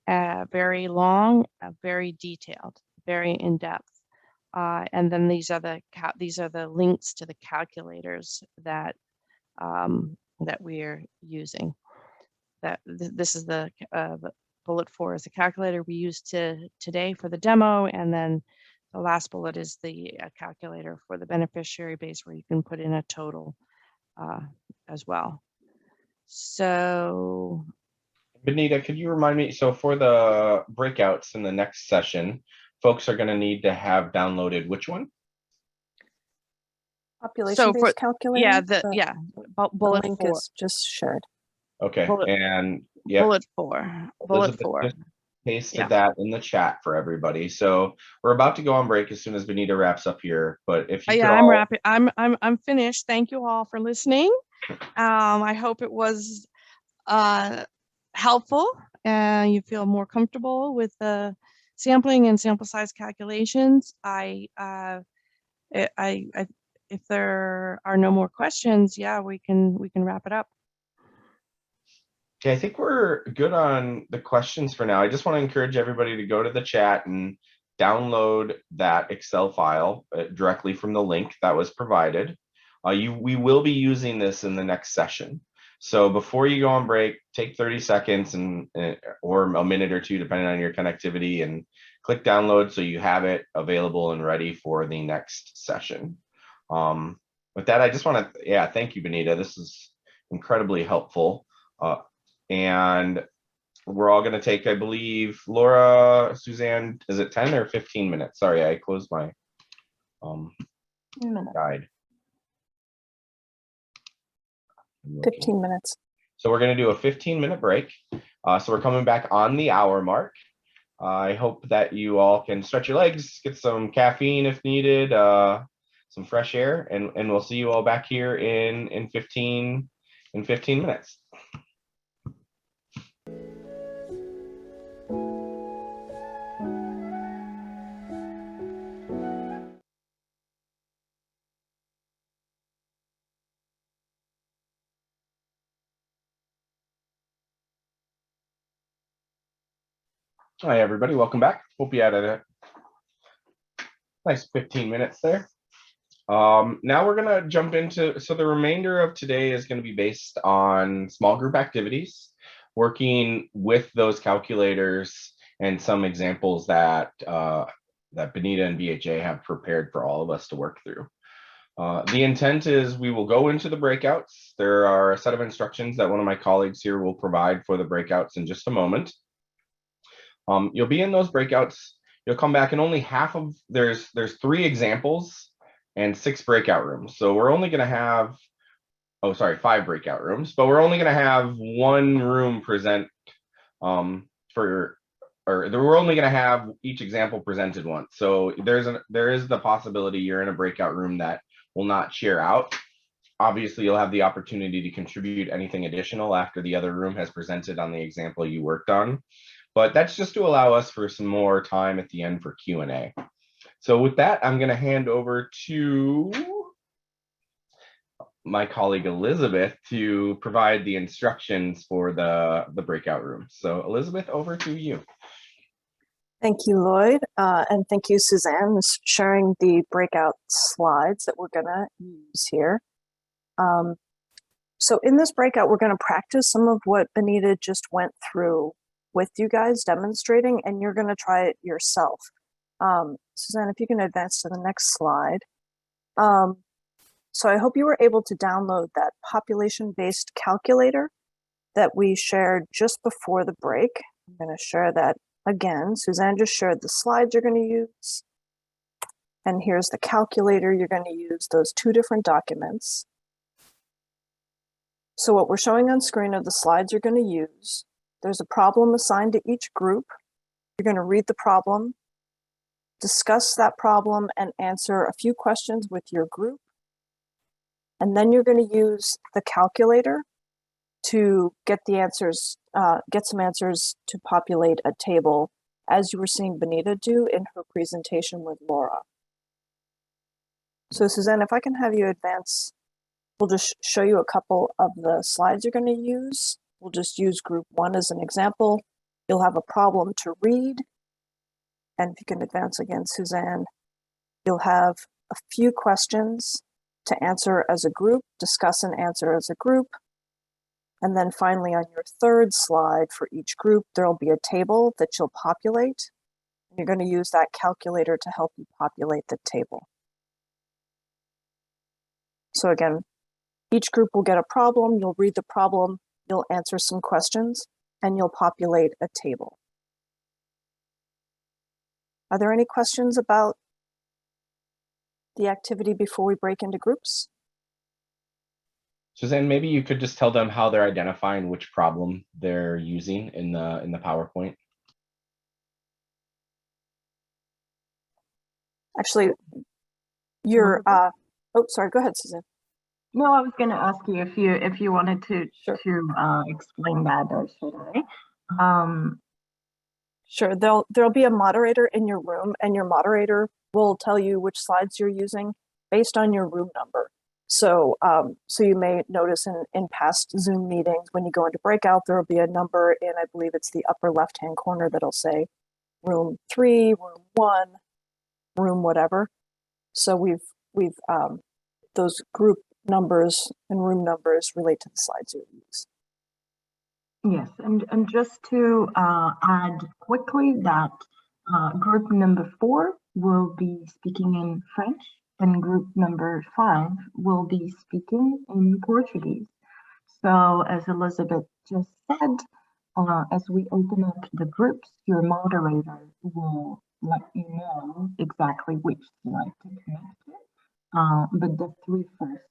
very long, very detailed, very in-depth. And then these are the links to the calculators that that we're using. This is the bullet 4 is the calculator we used today for the demo, and then the last bullet is the calculator for the beneficiary base, where you can put in a total as well. So, Benita, could you remind me? So for the breakouts in the next session, folks are going to need to have downloaded which one? Population-based calculator. Yeah, bullet link 4 is just shared. Okay, and yeah, bullet 4. Bullet 4. Just pasted that in the chat for everybody. So we're about to go on break as soon as Benita wraps up here. But if you I'm wrapping. I'm finished. Thank you all for listening. I hope it was helpful and you feel more comfortable with the sampling and sample size calculations. If there are no more questions, yeah, we can wrap it up. Okay, I think we're good on the questions for now. I just want to encourage everybody to go to the chat and download that Excel file directly from the link that was provided. We will be using this in the next session. So before you go on break, take 30 seconds or a minute or two, depending on your connectivity, and click download so you have it available and ready for the next session. With that, I just want to, thank you, Benita. This is incredibly helpful. And we're all going to take, I believe, Laura, Suzanne, is it 10 or 15 minutes? Sorry, I closed my guide. 15 minutes. So we're going to do a 15-minute break. So we're coming back on the hour mark. I hope that you all can stretch your legs, get some caffeine if needed, some fresh air, and we'll see you all back here in 15 minutes. Hi, everybody. Welcome back. Hope you had a nice 15 minutes there. Now we're going to jump into, so the remainder of today is going to be based on small group activities, working with those calculators and some examples that that Benita and BHA have prepared for all of us to work through. The intent is we will go into the breakouts. There are a set of instructions that one of my colleagues here will provide for the breakouts in just a moment. You'll be in those breakouts. You'll come back and only half of, there's 3 examples and 6 breakout rooms. So we're only going to have, 5 breakout rooms, but we're only going to have 1 room present we're only going to have each example presented once. So there is the possibility you're in a breakout room that will not share out. Obviously, you'll have the opportunity to contribute anything additional after the other room has presented on the example you worked on. But that's just to allow us for some more time at the end for Q&A. So with that, I'm going to hand over to my colleague Elizabeth to provide the instructions for the breakout room. So Elizabeth, over to you. Thank you, Lloyd. And thank you, Suzanne, for sharing the breakout slides that we're gonna use here. So in this breakout, we're gonna practice some of what Benita just went through with you guys demonstrating, and you're gonna try it yourself. Suzanne, if you can advance to the next slide. So I hope you were able to download that population-based calculator that we shared just before the break. I'm gonna share that again. Suzanne just shared the slides you're gonna use. And here's the calculator you're gonna use, those two different documents. So what we're showing on screen are the slides you're gonna use. There's a problem assigned to each group. You're gonna read the problem, discuss that problem, and answer a few questions with your group. And then you're gonna use the calculator to get the answers, get some answers to populate a table, as you were seeing Benita do in her presentation with Laura. So Suzanne, if I can have you advance, we'll just show you a couple of the slides you're gonna use. We'll just use group 1 as an example. You'll have a problem to read. And if you can advance again, Suzanne, you'll have a few questions to answer as a group, discuss and answer as a group. And then finally on your third slide for each group, there'll be a table that you'll populate. You're going to use that calculator to help you populate the table. So again, each group will get a problem, you'll read the problem, you'll answer some questions, and you'll populate a table. Are there any questions about the activity before we break into groups? Suzanne, maybe you could just tell them how they're identifying which problem they're using in the PowerPoint. Actually, you're, oh, sorry, go ahead, Suzanne. No, I was going to ask you if you wanted to explain that, or should I? Sure, there'll be a moderator in your room, and your moderator will tell you which slides you're using based on your room number. So, so you may notice in past Zoom meetings, when you go into breakout, there will be a number in, I believe it's the upper left-hand corner, that'll say room 3, room 1, room whatever. So we've those group numbers and room numbers relate to the slides you use. Yes, and just to add quickly that group number 4 will be speaking in French, and group number 5 will be speaking in Portuguese. So as Elizabeth just said, as we open up the groups, your moderator will let you know exactly which slide to connect to. But the 3 first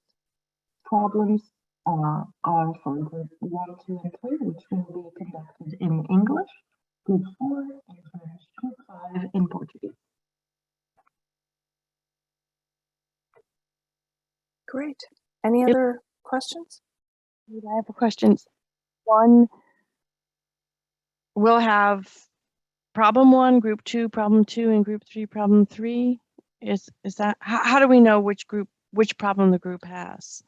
problems are for group 1, 2, and 3, which will be conducted in English, group 4 in French, group 5 in Portuguese. Great. Any other questions? I have a question. One, we'll have problem 1, group 2, problem 2, and group 3, problem 3. Is that, how do we know which problem the group has?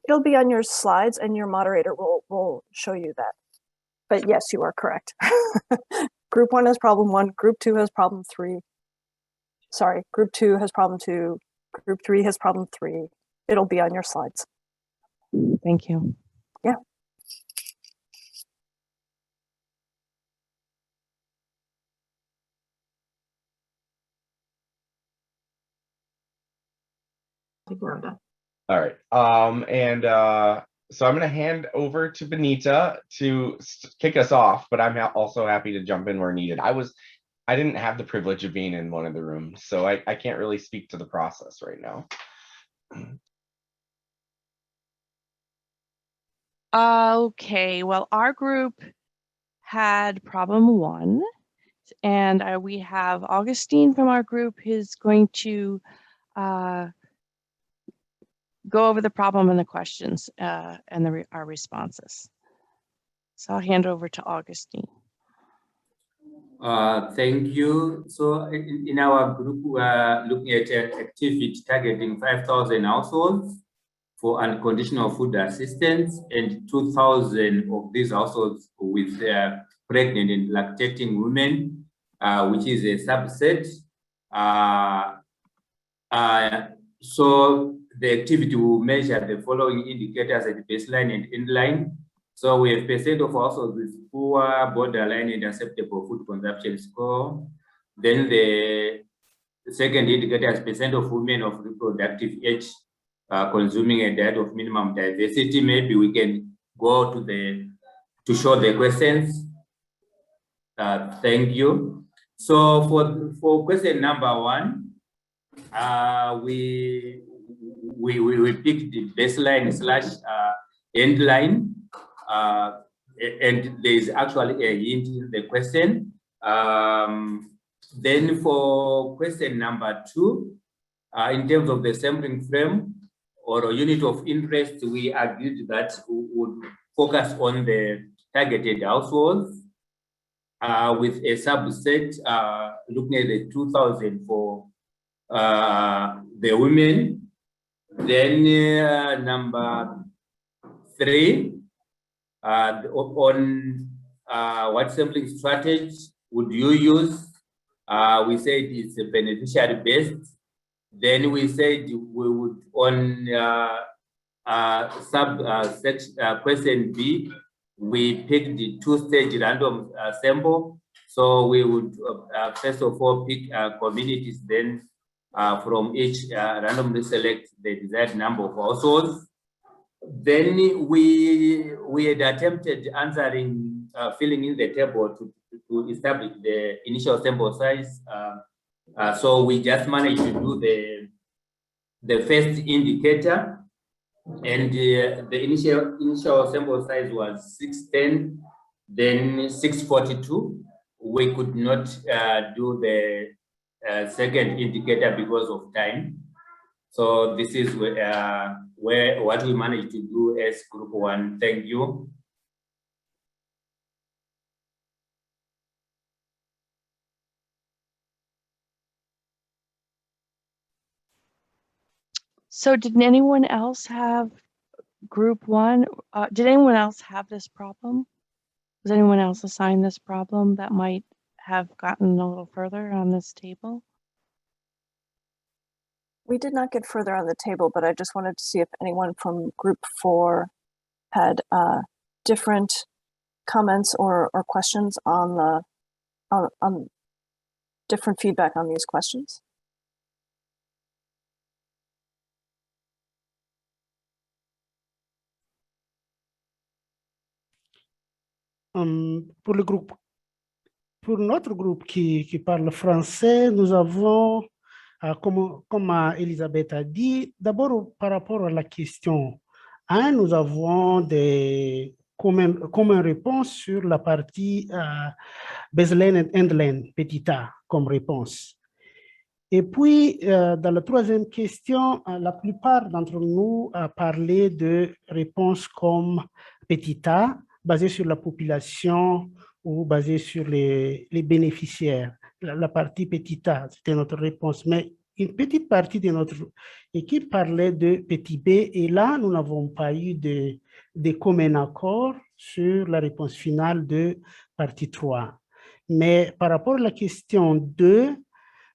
It'll be on your slides, and your moderator will show you that. But yes, you are correct. Group 1 has problem 1, group 2 has problem 3. Sorry, group 2 has problem 2, group 3 has problem 3. It'll be on your slides. Thank you. Yeah. All right. So I'm going to hand over to Benita to kick us off, but I'm also happy to jump in where needed. I didn't have the privilege of being in one of the rooms, so I can't really speak to the process right now. Okay, well, our group had problem 1, and we have Augustine from our group who's going to go over the problem and the questions and our responses. So I'll hand over to Augustine. Thank you. So in our group, we are looking at an activity targeting 5,000 households for unconditional food assistance, and 2,000 of these households with pregnant and lactating women, which is a subset. So the activity will measure the following indicators at baseline and endline. So we have percent of households with poor, borderline, and acceptable food consumption score. Then the second indicator is percent of women of reproductive age consuming a diet of minimum diversity. Maybe we can go to show the questions. Thank you. So for question number 1, we picked the baseline / endline, and there is actually a hint in the question. Then for question number 2, in terms of the sampling frame or a unit of interest, we agreed that we would focus on the targeted households with a subset looking at the 2,000 for the women. Then number 3, on what sampling strategy would you use? We said it's beneficiary based. Then we said we would on question B, we picked the 2-stage random sample. So we would first of all pick communities, then from each randomly select the desired number of households. Then we had attempted answering, filling in the table to establish the initial sample size. So we just managed to do the first indicator, and the initial sample size was 610, then 642. We could not do the second indicator because of time. So this is where what we managed to do as group 1. Thank you. So did anyone else have group 1? Did anyone else have this problem? Was anyone else assigned this problem that might have gotten a little further on this table? We did not get further on the table, but I just wanted to see if anyone from group 4 had different comments or questions on different feedback on these questions. Pour notre groupe qui parle français, nous avons, comme Elisabeth a dit, d'abord par rapport à la question 1, nous avons comme une réponse sur la partie baseline and endline, petit a, comme réponse. Et puis, dans la troisième question, la plupart d'entre nous a parlé de réponses comme petit a, basé sur la population ou basé sur les bénéficiaires. La partie petit a, c'était notre réponse. Mais une petite partie de notre équipe parlait de petit b, et là, nous n'avons pas eu de commun accord sur la réponse finale de partie 3. Mais par rapport à la question 2,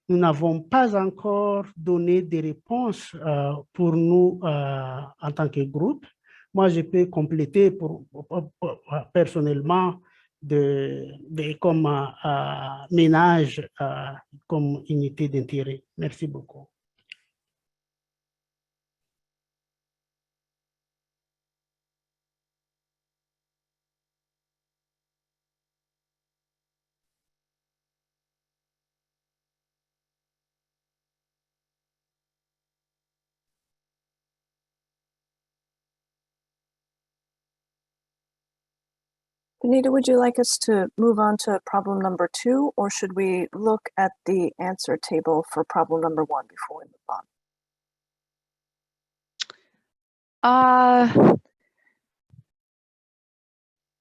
nous n'avons pas encore donné des réponses pour nous en tant que groupe. Moi, je peux compléter personnellement comme ménage, comme unité d'intérêt. Merci beaucoup. Benita, would you like us to move on to problem number 2, or should we look at the answer table for problem number 1 before we move on?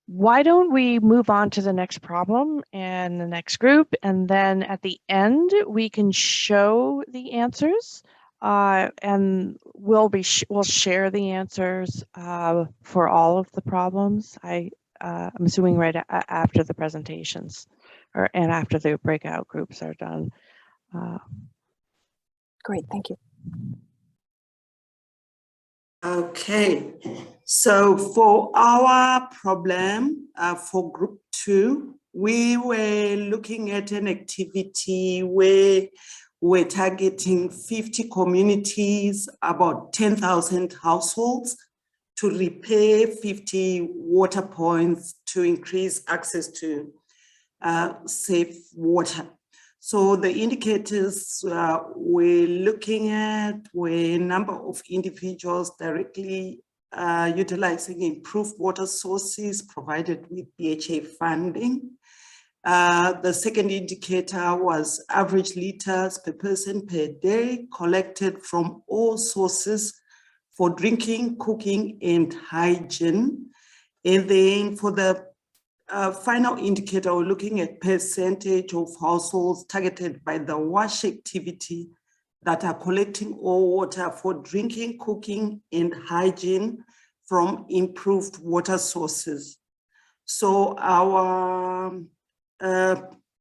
Why don't we move on to the next problem and the next group, and then at the end we can show the answers. And we'll share the answers for all of the problems. I'm assuming right after the presentations and after the breakout groups are done. Great, thank you. Okay, so for our problem for group 2, we were looking at an activity where we're targeting 50 communities, about 10,000 households, to repair 50 water points to increase access to safe water. So the indicators we're looking at were a number of individuals directly utilizing improved water sources provided with BHA funding. The second indicator was average liters per person per day collected from all sources for drinking, cooking, and hygiene. And then for the final indicator, we're looking at percentage of households targeted by the WASH activity that are collecting all water for drinking, cooking, and hygiene from improved water sources. So our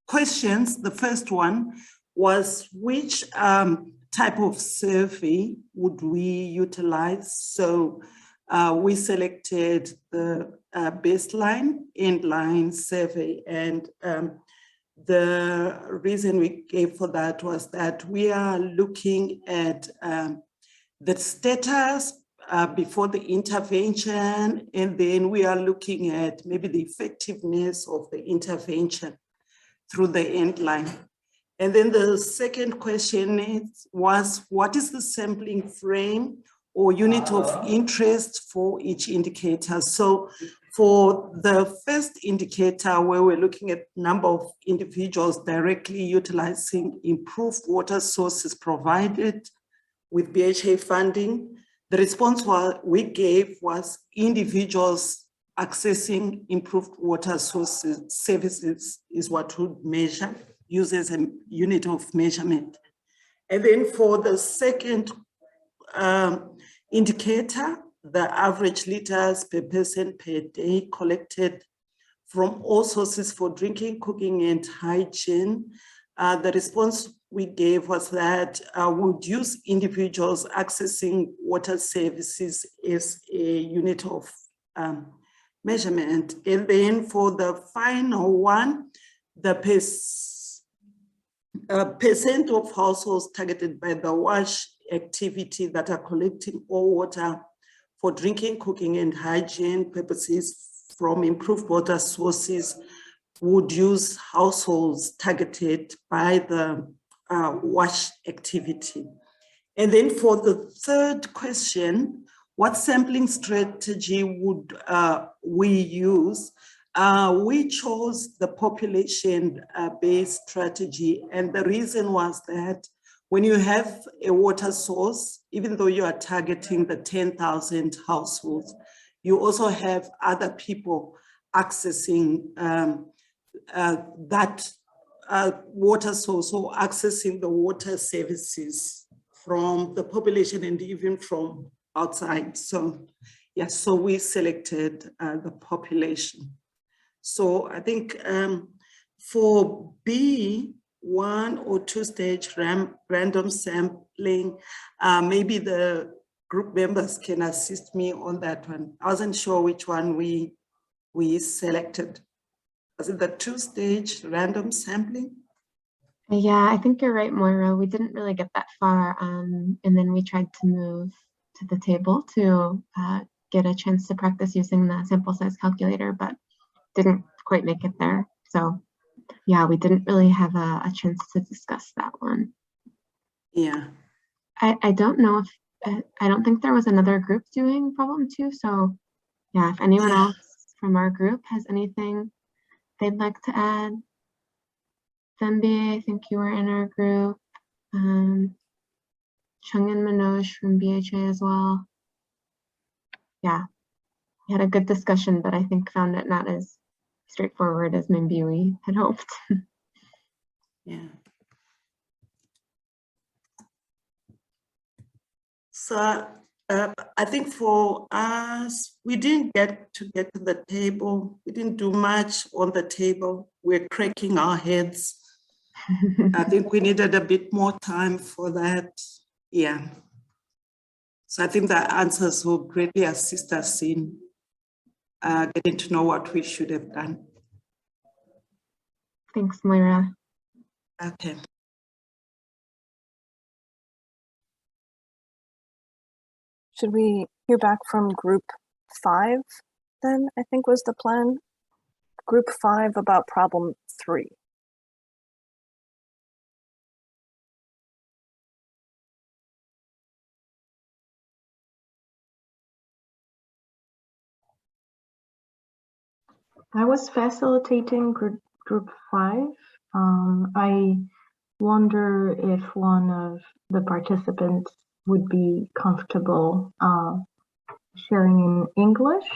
questions, the first one was which type of survey would we utilize? So we selected the baseline endline survey, and the reason we gave for that was that we are looking at the status before the intervention, and then we are looking at maybe the effectiveness of the intervention through the endline. And then the second question was, what is the sampling frame or unit of interest for each indicator? So for the first indicator, where we're looking at number of individuals directly utilizing improved water sources provided with BHA funding, the response we gave was individuals accessing improved water sources services is what we measure, use as a unit of measurement. And then for the second indicator, the average liters per person per day collected from all sources for drinking, cooking, and hygiene. The response we gave was that we would use individuals accessing water services as a unit of measurement. And then for the final one, the percent of households targeted by the WASH activity that are collecting all water for drinking, cooking, and hygiene purposes from improved water sources would use households targeted by the WASH activity. And then for the third question, what sampling strategy would we use? We chose the population-based strategy, and the reason was that when you have a water source, even though you are targeting the 10,000 households, you also have other people accessing that water source, or accessing the water services from the population and even from outside. So yes, so we selected the population. So I think for B, 1 or 2 stage random sampling, maybe the group members can assist me on that one. I wasn't sure which one we selected. Was it the 2 stage random sampling? Yeah, I think you're right, Moira. We didn't really get that far. And then we tried to move to the table to get a chance to practice using the sample size calculator, but didn't quite make it there. So yeah, we didn't really have a chance to discuss that one. Yeah. I don't know if, I don't think there was another group doing problem 2. So yeah, if anyone else from our group has anything they'd like to add. Thembi, I think you were in our group. Chung and Manoj from BHA as well. Yeah, we had a good discussion, but I think found it not as straightforward as maybe we had hoped. Yeah. So I think for us, we didn't get to the table. We didn't do much on the table. We're cracking our heads. I think we needed a bit more time for that. Yeah. So I think the answers will greatly assist us in getting to know what we should have done. Thanks, Moira. Okay. Should we hear back from group 5 then, I think was the plan? Group 5 about problem 3. I was facilitating group 5. I wonder if one of the participants would be comfortable sharing in English,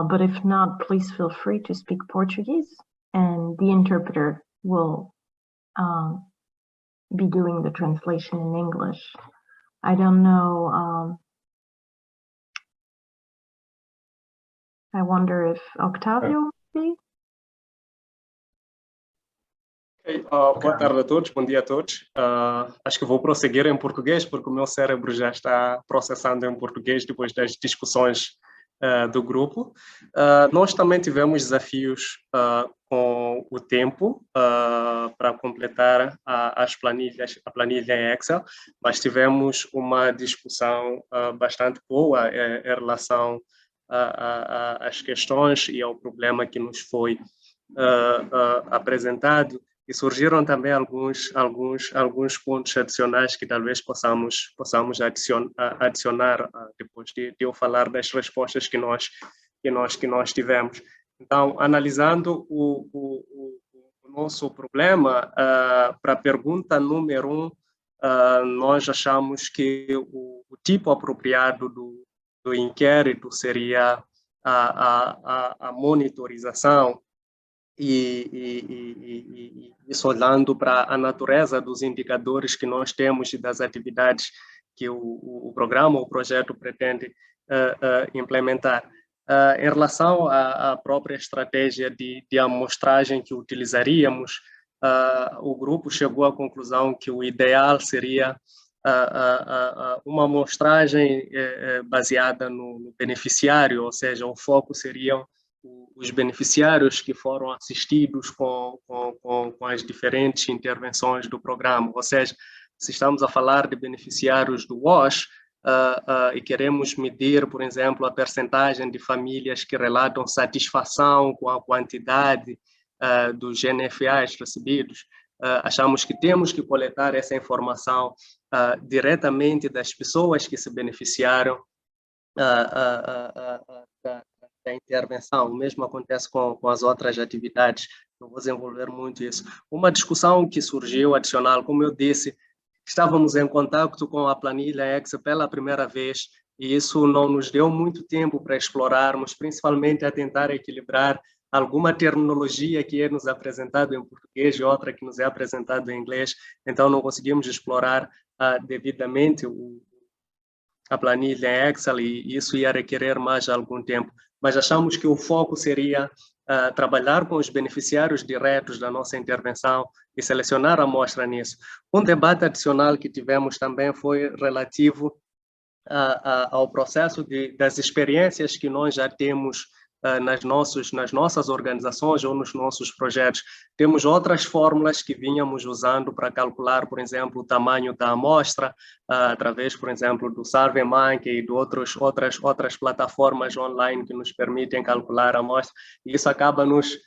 but if not, please feel free to speak Portuguese, and the interpreter will be doing the translation in English. I don't know. I wonder if Octavio be. Okay, boa tarde a todos, bom dia a todos. Acho que vou prosseguir em português porque o meu cérebro já está processando em português depois das discussões do grupo. Nós também tivemos desafios com o tempo para completar a planilha em Excel, mas tivemos uma discussão bastante boa em relação às questões e ao problema que nos foi apresentado. E surgiram também alguns pontos adicionais que talvez possamos adicionar depois de eu falar das respostas que nós tivemos. Então, analisando o nosso problema, para a pergunta número 1, nós achamos que o tipo apropriado do inquérito seria a monitorização, e isso olhando para a natureza dos indicadores que nós temos e das atividades que o programa, o projeto pretende implementar. Em relação à própria estratégia de amostragem que utilizaríamos, o grupo chegou à conclusão que o ideal seria uma amostragem baseada no beneficiário, ou seja, o foco seriam os beneficiários que foram assistidos com as diferentes intervenções do programa. Ou seja, se estamos a falar de beneficiários do WASH e queremos medir, por exemplo, a percentagem de famílias que relatam satisfação com a quantidade dos GNFAs recebidos, achamos que temos que coletar essa informação diretamente das pessoas que se beneficiaram da intervenção. O mesmo acontece com as outras atividades. Não vou desenvolver muito isso. Uma discussão que surgiu adicional, como eu disse, estávamos em contato com a planilha Excel pela primeira vez e isso não nos deu muito tempo para explorarmos, principalmente a tentar equilibrar alguma terminologia que é nos apresentado em português e outra que nos é apresentado em inglês. Então não conseguimos explorar devidamente a planilha Excel e isso ia requerer mais algum tempo. Mas achamos que o foco seria trabalhar com os beneficiários diretos da nossa intervenção e selecionar a amostra nisso. Um debate adicional que tivemos também foi relativo ao processo das experiências que nós já temos nas nossas organizações ou nos nossos projetos. Temos outras fórmulas que vínhamos usando para calcular, por exemplo, o tamanho da amostra, através, por exemplo, do SurveyMonkey e de outras plataformas online que nos permitem calcular a amostra. E isso acaba nos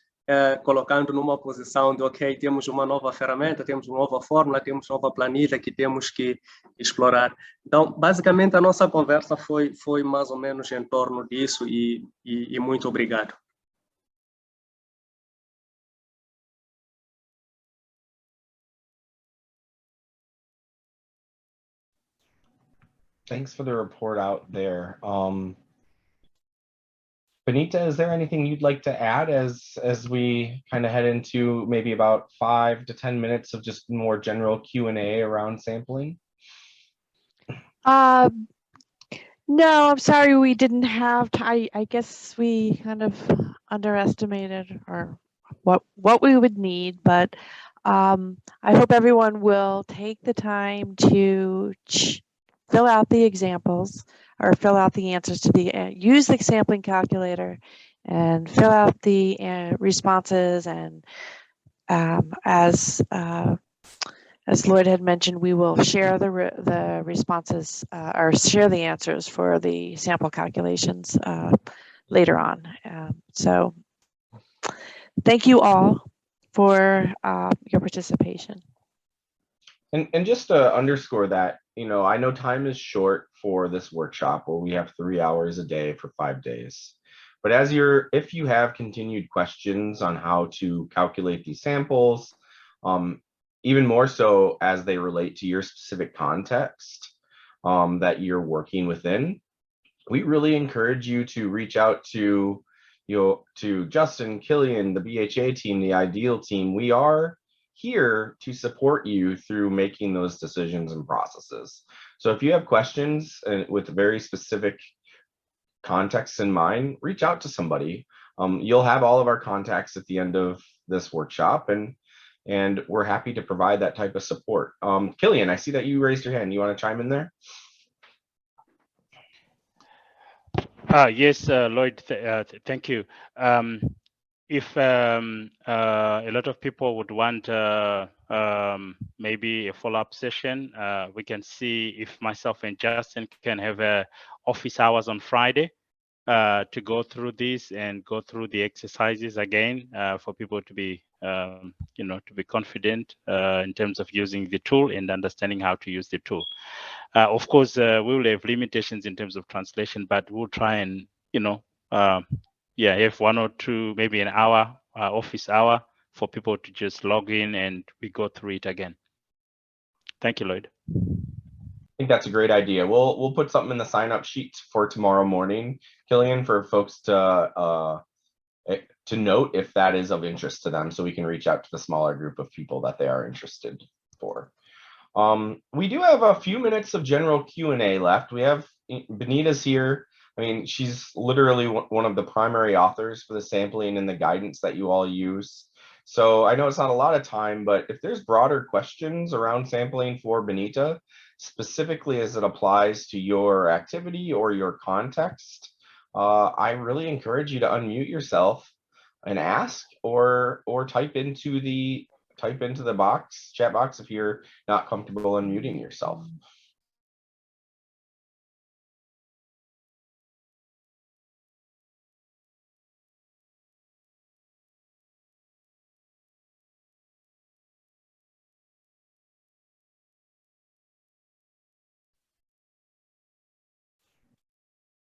colocando numa posição de, ok, temos uma nova ferramenta, temos uma nova fórmula, temos nova planilha que temos que explorar. Então, basicamente, a nossa conversa foi mais ou menos em torno disso e muito obrigado. Thanks for the report out there. Benita, is there anything you'd like to add as we kind of head into maybe about 5 to 10 minutes of just more general Q&A around sampling? No, I'm sorry we didn't have, I guess we kind of underestimated or what we would need, but I hope everyone will take the time to fill out the examples or fill out the answers to the, use the sampling calculator and fill out the responses. And as Lloyd had mentioned, we will share the responses or share the answers for the sample calculations later on. So thank you all for your participation. And just to underscore that, you know, I know time is short for this workshop where we have 3 hours a day for 5 days. But if you have continued questions on how to calculate these samples, even more so as they relate to your specific context that you're working within, we really encourage you to reach out to Justin, Killian, the BHA team, the IDEAL team. We are here to support you through making those decisions and processes. So if you have questions with very specific contexts in mind, reach out to somebody. You'll have all of our contacts at the end of this workshop, and we're happy to provide that type of support. Killian, I see that you raised your hand. You want to chime in there? Yes, Lloyd, thank you. If a lot of people would want maybe a follow-up session, we can see if myself and Justin can have office hours on Friday to go through this and go through the exercises again for people to be, to be confident in terms of using the tool and understanding how to use the tool. Of course, we will have limitations in terms of translation, but we'll try and, have 1 or 2, maybe an hour, office hour for people to just log in and we go through it again. Thank you, Lloyd. I think that's a great idea. We'll put something in the sign up sheet for tomorrow morning, Killian, for folks to note if that is of interest to them, so we can reach out to the smaller group of people that they are interested for. We do have a few minutes of general Q&A left. We have Benita's here. I mean, she's literally one of the primary authors for the sampling and the guidance that you all use. So I know it's not a lot of time, but if there's broader questions around sampling for Benita, specifically as it applies to your activity or your context, I really encourage you to unmute yourself and ask, or type into the chat box if you're not comfortable unmuting yourself.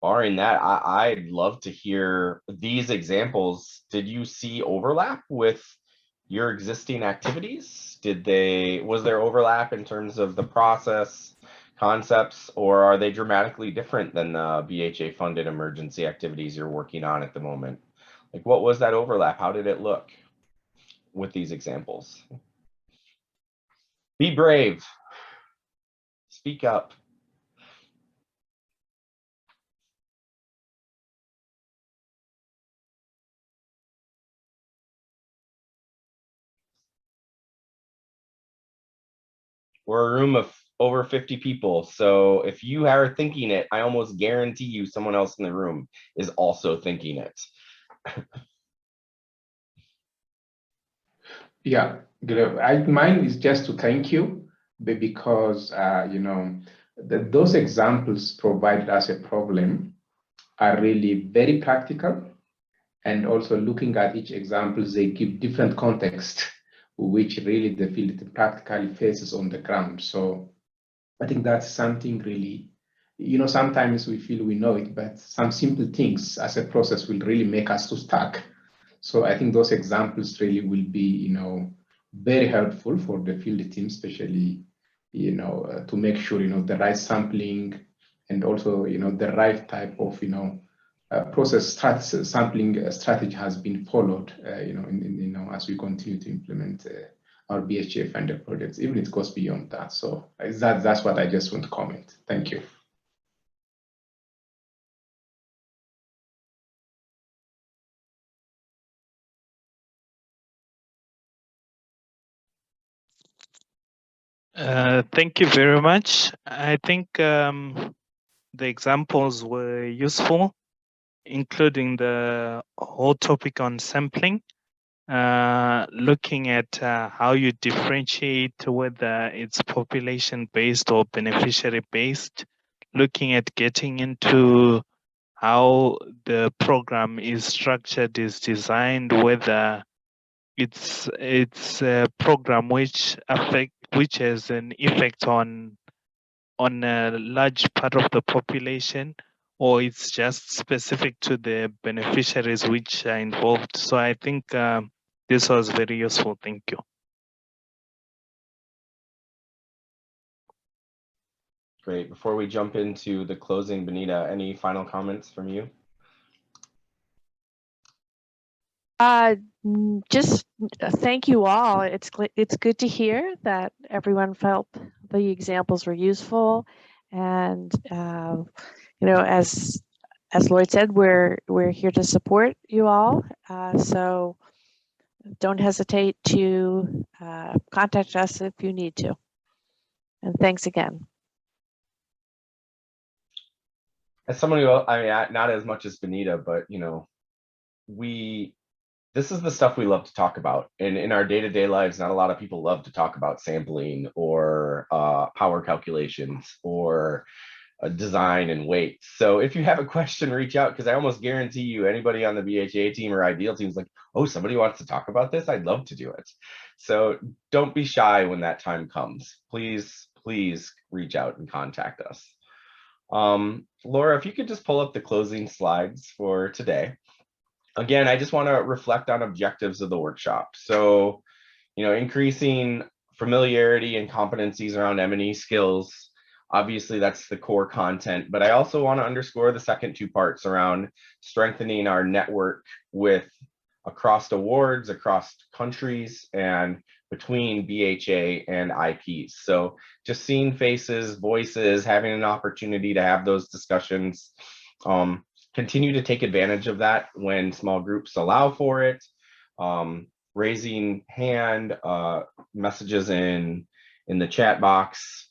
Barring that, I'd love to hear these examples. Did you see overlap with your existing activities? Was there overlap in terms of the process, concepts, or are they dramatically different than the BHA funded emergency activities you're working on at the moment? Like, what was that overlap? How did it look with these examples? Be brave. Speak up. We're a room of over 50 people. So if you are thinking it, I almost guarantee you someone else in the room is also thinking it. Yeah, mine is just to thank you, because those examples provided as a problem are really very practical, and also looking at each example, they give different context, which really the field practically faces on the ground. So I think that's something really, sometimes we feel we know it, but some simple things as a process will really make us to stuck. So I think those examples really will be, very helpful for the field team, especially, to make sure, the right sampling and also, the right type of, process sampling strategy has been followed, as we continue to implement our BHA funded projects, even if it goes beyond that. So that's what I just want to comment. Thank you. Thank you very much. I think the examples were useful, including the whole topic on sampling, looking at how you differentiate whether it's population-based or beneficiary-based, looking at getting into how the program is structured, is designed, whether it's a program which has an effect on a large part of the population, or it's just specific to the beneficiaries which are involved. So I think this was very useful. Thank you. Great. Before we jump into the closing, Benita, any final comments from you? Just thank you all. It's good to hear that everyone felt the examples were useful, and you know, as Lloyd said, we're here to support you all. So don't hesitate to contact us if you need to. And thanks again. As someone who, I mean, not as much as Benita, but you know, this is the stuff we love to talk about. And in our day-to-day lives, not a lot of people love to talk about sampling or power calculations or design and weight. So if you have a question, reach out, because I almost guarantee you anybody on the BHA team or Ideal team is like, oh, somebody wants to talk about this? I'd love to do it. So don't be shy when that time comes. Please, please reach out and contact us. Laura, if you could just pull up the closing slides for today. Again, I just want to reflect on objectives of the workshop. So, you know, increasing familiarity and competencies around M&E skills. Obviously, that's the core content, but I also want to underscore the second two parts around strengthening our network with across awards, across countries, and between BHA and IPs. So just seeing faces, voices, having an opportunity to have those discussions, continue to take advantage of that when small groups allow for it. Raising hand, messages in the chat box.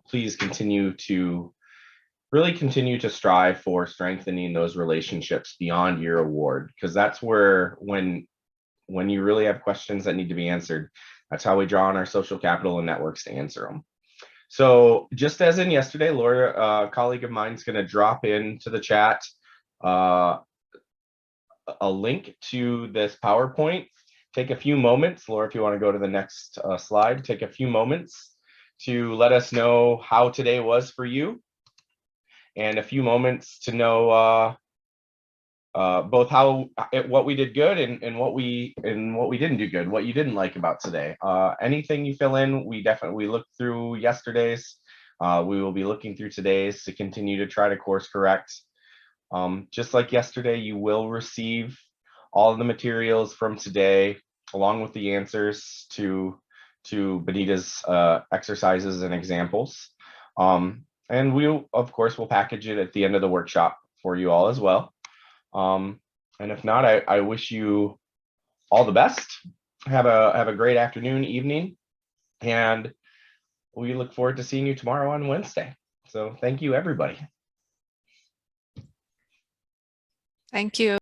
Please continue to strive for strengthening those relationships beyond your award, because that's where when you really have questions that need to be answered, that's how we draw on our social capital and networks to answer them. So just as in yesterday, Laura, a colleague of mine, is going to drop into the chat a link to this PowerPoint. Take a few moments, Laura, if you want to go to the next slide, take a few moments to let us know how today was for you, and a few moments to know both what we did good and what we didn't do good, what you didn't like about today. Anything you fill in, we looked through yesterday's. We will be looking through today's to continue to try to course correct. Just like yesterday, you will receive all of the materials from today, along with the answers to Benita's exercises and examples. And we, of course, will package it at the end of the workshop for you all as well. And if not, I wish you all the best. Have a great afternoon, evening, and we look forward to seeing you tomorrow on Wednesday. So thank you, everybody. Thank you.